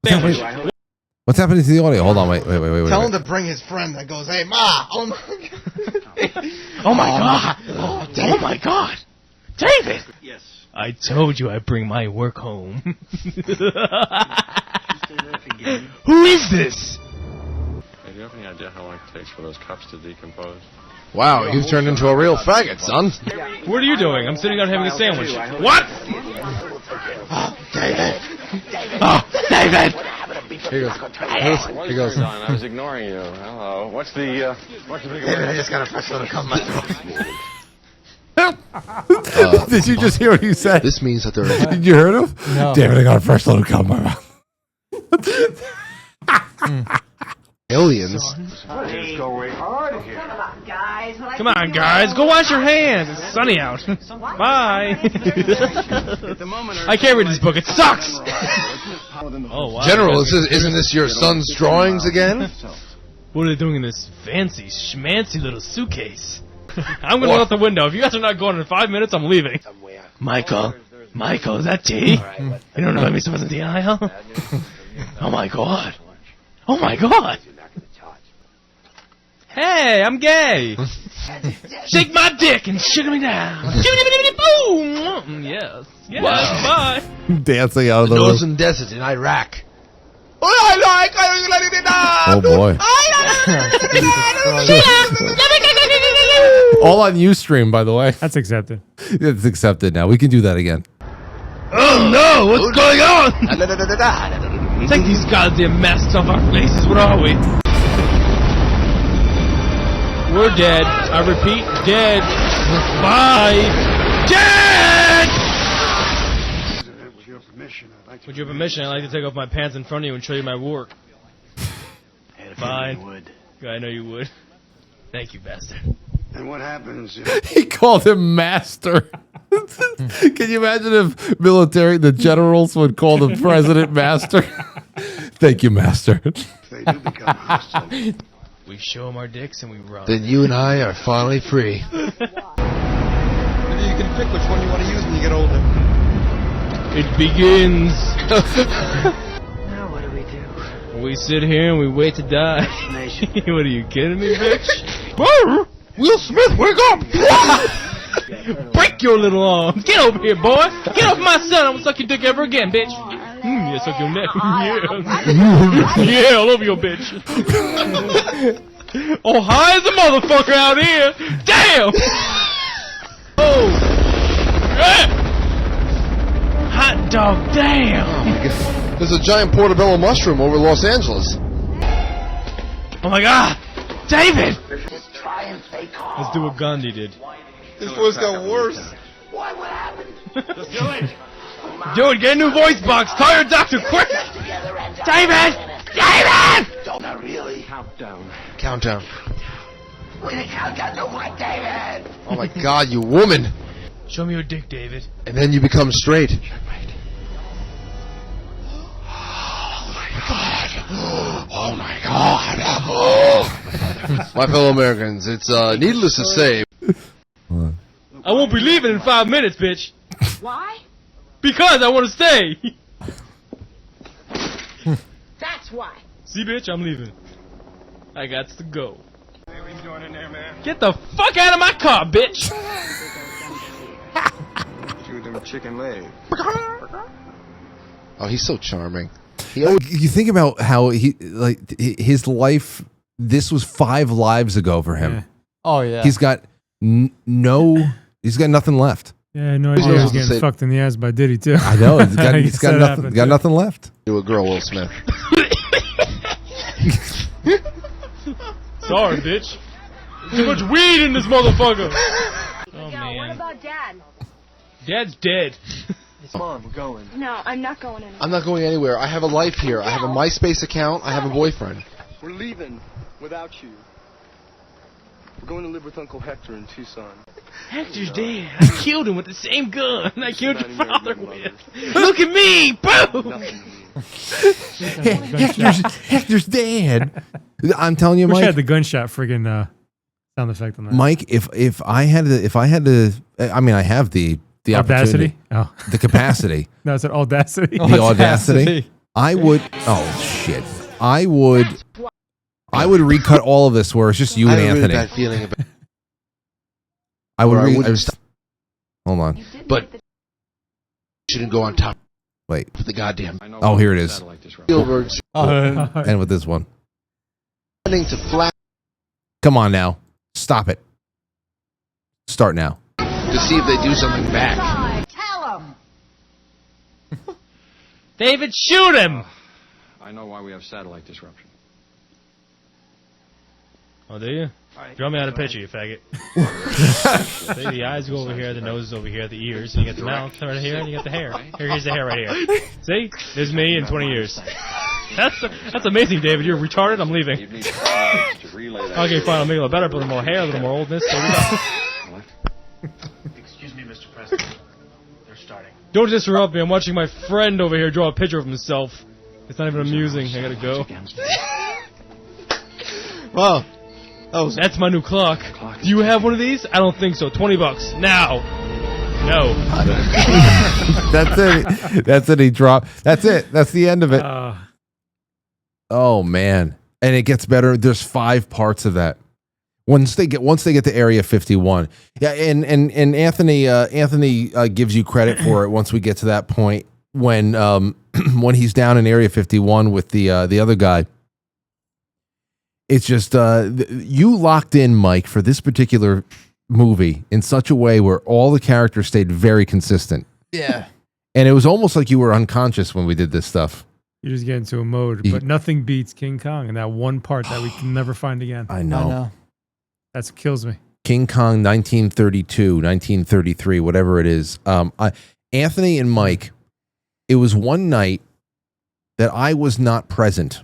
What's happening to the audio? Hold on, wait. Tell him to bring his friend that goes, hey, Ma! Oh, my God! Oh my God! Oh my God! David! Yes. I told you I'd bring my work home. Who is this? Hey, do you have any idea how long it takes for those cups to decompose? Wow, you've turned into a real faggot, son. What are you doing? I'm sitting down having a sandwich. What? Oh, David! Oh, David! Here he goes. Son, I was ignoring you. Hello. What's the big David, I just got a fresh little come Did you just hear what he said? This means that there Did you hear him? No. David, I got a fresh little cum. aliens. Come on, guys. Go wash your hands. It's sunny out. Bye. I can't read this book. It sucks. Oh, wow. General, isn't this your son's drawings again? What are they doing in this fancy, schmancy little suitcase? I'm going to go out the window. If you guys are not going in 5 minutes, I'm leaving. Michael, is that tea? You don't invite me to in the aisle? Oh, my God. Oh, my God. Hey, I'm gay. Shake my dick and sugar me down. Boom. Yes. Bye. Dancing out of the Northern Desert in Iraq. Oh boy. All on Ustream, by the way. That's accepted. It's accepted now. We can do that again. Oh no, what's going on? Take these goddamn masks off our faces. What are we? We're dead. I repeat, dead. Bye. Dead! With your permission, I'd like to take off my pants in front of you and show you my work. Fine. I know you would. Thank you, bastard. And what happens? He called him master. Can you imagine if the generals would call the president master? Thank you, master. They do become hostile. We show them our dicks and we run. Then you and I are finally free. Maybe you can pick which one you want to use when you get older. It begins. Now what do we do? We sit here and we wait to die. What are you kidding me, bitch? Will Smith, wake up! Break your little arm. Get over here, boy. Get off my son. I won't suck your dick ever again, bitch. Yeah, suck your neck. Yeah, all over your bitch. Oh, high as a motherfucker out here. Damn. Oh. Hot dog, damn. Oh my God. There's a giant portobello mushroom over Los Angeles. Oh my God. David. Let's do what Gandhi did. This voice got worse. What happened? Let's do it. Do it. Get a new voice box. Call your doctor quick. David. David. Not really. Countdown. We're gonna count down to what, David? Oh my God, you woman. Show me your dick, David. And then you become straight. Oh my God. My fellow Americans, it's needless to say. I won't be leaving in 5 minutes, bitch. Why? Because I want to stay. That's why. See, bitch, I'm leaving. I got to go. Hey, what are you doing in there, man? Get the fuck out of my car, bitch. Shoot them chicken legs. Oh, he's so charming. You think about how his life. This was 5 lives ago for him. Yeah. Oh yeah. He's got He's got nothing left. Yeah, I know he's getting fucked in the ass by Diddy too. I know. He's got nothing left. Do a girl, Will Smith. Sorry, bitch. Too much weed in this motherfucker. Oh man. What about Dad? Dad's dead. Mom, we're going. No, I'm not going anywhere. I'm not going anywhere. I have a life here. I have a MySpace account. I have a boyfriend. We're leaving without you. We're going to live with Uncle Hector in Tucson. Hector's dead. I killed him with the same gun I killed your father with. Look at me! Boom! Hector's dead. I'm telling you, Wish Mike. I had the gunshot friggin' sound effect on that. Mike, if I had to, I mean, I have the Audacity? opportunity, the capacity. No, it's an audacity. The audacity. I would. Oh shit! I would recut all of this where it's just you and I have a Anthony. really bad feeling about. I would. Or I wouldn't Hold on. But shouldn't go on top. Wait. Of the goddamn. Oh, here it is. Spielberg's End with this one. to flat Come on now. Stop it. Start now. to see if they do something back. Tell him. David, shoot him! I know why we have satellite disruption. Oh, do you? Draw me out a picture, you faggot. See, the eyes go over here, the nose is over here, the ears, and you got the mouth right here, and you got the hair. Here's the hair right here. See? There's me in 20 years. That's amazing, David. You're retarded. I'm leaving. Okay, fine. I'll make it a little better, put a little more hair, a little more oldness. So Excuse me, Mr. President. They're starting. Don't disrupt me. I'm watching my friend over here draw a picture of himself. It's not even amusing. I gotta go. Well, that's my new clock. Do you have one of these? I don't think so. $20 now. No. That's it. That's it. He dropped. That's it. That's the end of it. Oh man, and it gets better. There's 5 parts of that. Once they get to Area 51, yeah, and Anthony gives you credit for it. Once we get to that point, when when he's down in Area 51 with the other guy, it's just you locked in, Mike, for this particular movie in such a way where all the characters stayed very consistent. Yeah. And it was almost like you were unconscious when we did this stuff. You just get into a mode, but nothing beats King Kong and that one part that we can never find again. I know. That kills me. King Kong 1932, 1933, whatever it is. Anthony and Mike, it was one night that I was not present.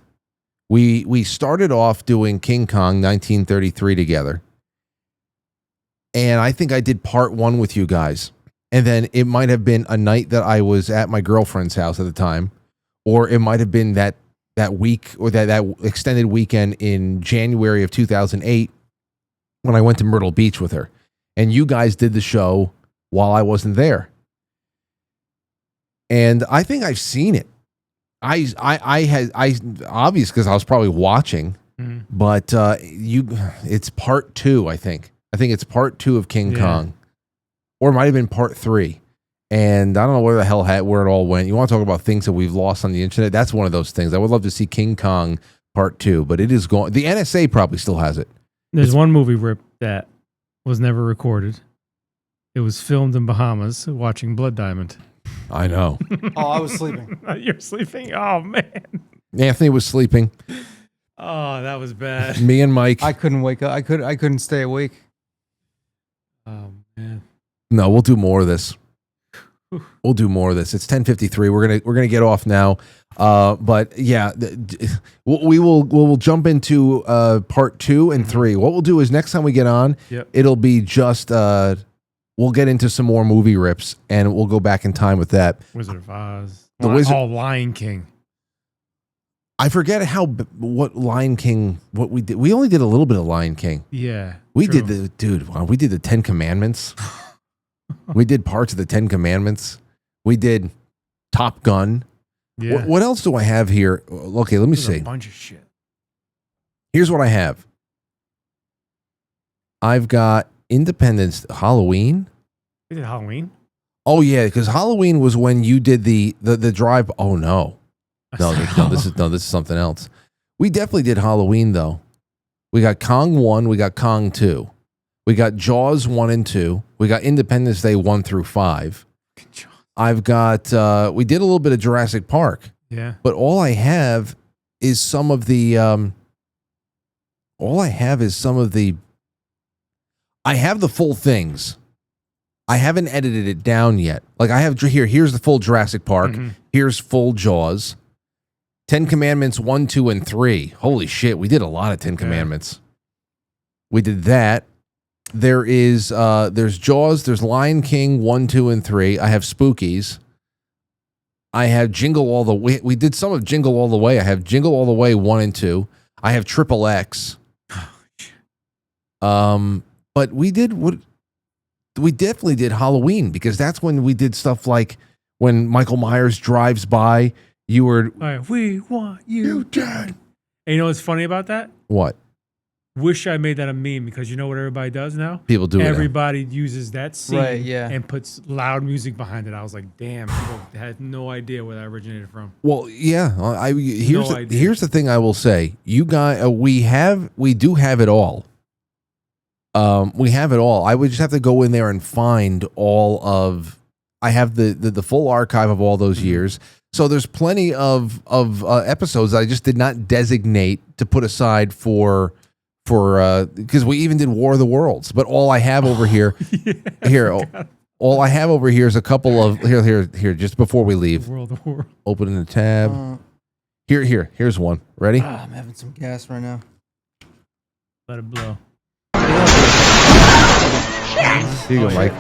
We started off doing King Kong 1933 together. And I think I did part 1 with you guys. And then it might have been a night that I was at my girlfriend's house at the time. Or it might have been that week or that extended weekend in January of 2008 when I went to Myrtle Beach with her. And you guys did the show while I wasn't there. And I think I've seen it. I obvious because I was probably watching, but it's part 2, I think. I think it's part 2 of King Kong. Or it might have been part 3. And I don't know where the hell where it all went. You want to talk about things that we've lost on the internet? That's one of those things. I would love to see King Kong Part 2, but it is going. The NSA probably still has it. There's one movie rip that was never recorded. It was filmed in Bahamas watching Blood Diamond. I know. Oh, I was sleeping. You're sleeping? Oh, man. Anthony was sleeping. Oh, that was bad. Me and Mike. I couldn't wake up. I couldn't stay awake. Oh, man. No, we'll do more of this. We'll do more of this. It's 10:53. We're gonna get off now. But yeah, we'll jump into part 2 and 3. What we'll do is next time we get on, it'll be just we'll get into some more movie rips and we'll go back in time with that. Wizard of Oz. Lion King. I forget what Lion King what we did. We only did a little bit of Lion King. Yeah, we did we did the 10 Commandments. We did parts of the 10 Commandments. We did Top Gun. Yeah. What else do I have here? Okay, let me see. A bunch of shit. Here's what I have. I've got Independence Halloween. We did Halloween? Oh yeah, because Halloween was when you did the drive. Oh no. This is something else. We definitely did Halloween though. We got Kong 1, we got Kong 2. We got Jaws 1 and 2. We got Independence Day 1 through 5. I've got, we did a little bit of Jurassic Park. Yeah. But all I have is some of the, I have the full things. I haven't edited it down yet. Like I have here's the full Jurassic Park. Mm-hmm. Here's full Jaws. 10 Commandments 1, 2, and 3. Holy shit, we did a lot of 10 Commandments. We did that. There's Jaws, there's Lion King 1, 2, and 3. I have Spookies. I have Jingle All the Way. We did some of Jingle All the Way. I have Jingle All the Way 1 and 2. I have Triple X. But we definitely did Halloween because that's when we did stuff like when Michael Myers drives by You were All right, we want you dead. And you know what's funny about that? what? Wish I made that a meme because you know what everybody does now? People do it now. Everybody uses that scene Right, yeah. and puts loud music behind it. I was like, damn, people had no idea where that originated from. Well, yeah. Here's No idea. the thing I will say. You guys, we do have it all. We have it all. I would just have to go in there and find all of. I have the full archive of all those years. So there's plenty of episodes that I just did not designate to put aside for because we even did War of the Worlds. But all I have over here, all I have over here is a couple of here. Just before we leave, World of War. Opening the tab. Here's one. Ready? I'm having some gas right now. Let it blow. Here you go, Mike.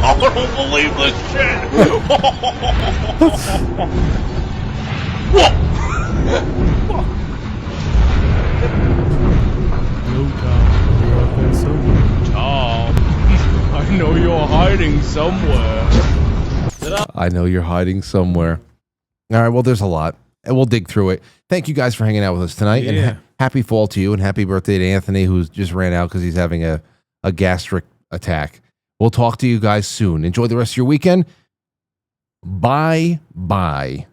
I don't believe this shit. Tom, I know you're hiding somewhere. I know you're hiding somewhere. All right, well, there's a lot, and we'll dig through it. Thank you guys for hanging out with us tonight, and Yeah. happy fall to you, and happy birthday to Anthony, who just ran out because he's having a gastric attack. We'll talk to you guys soon. Enjoy the rest of your weekend. Bye. Bye-bye.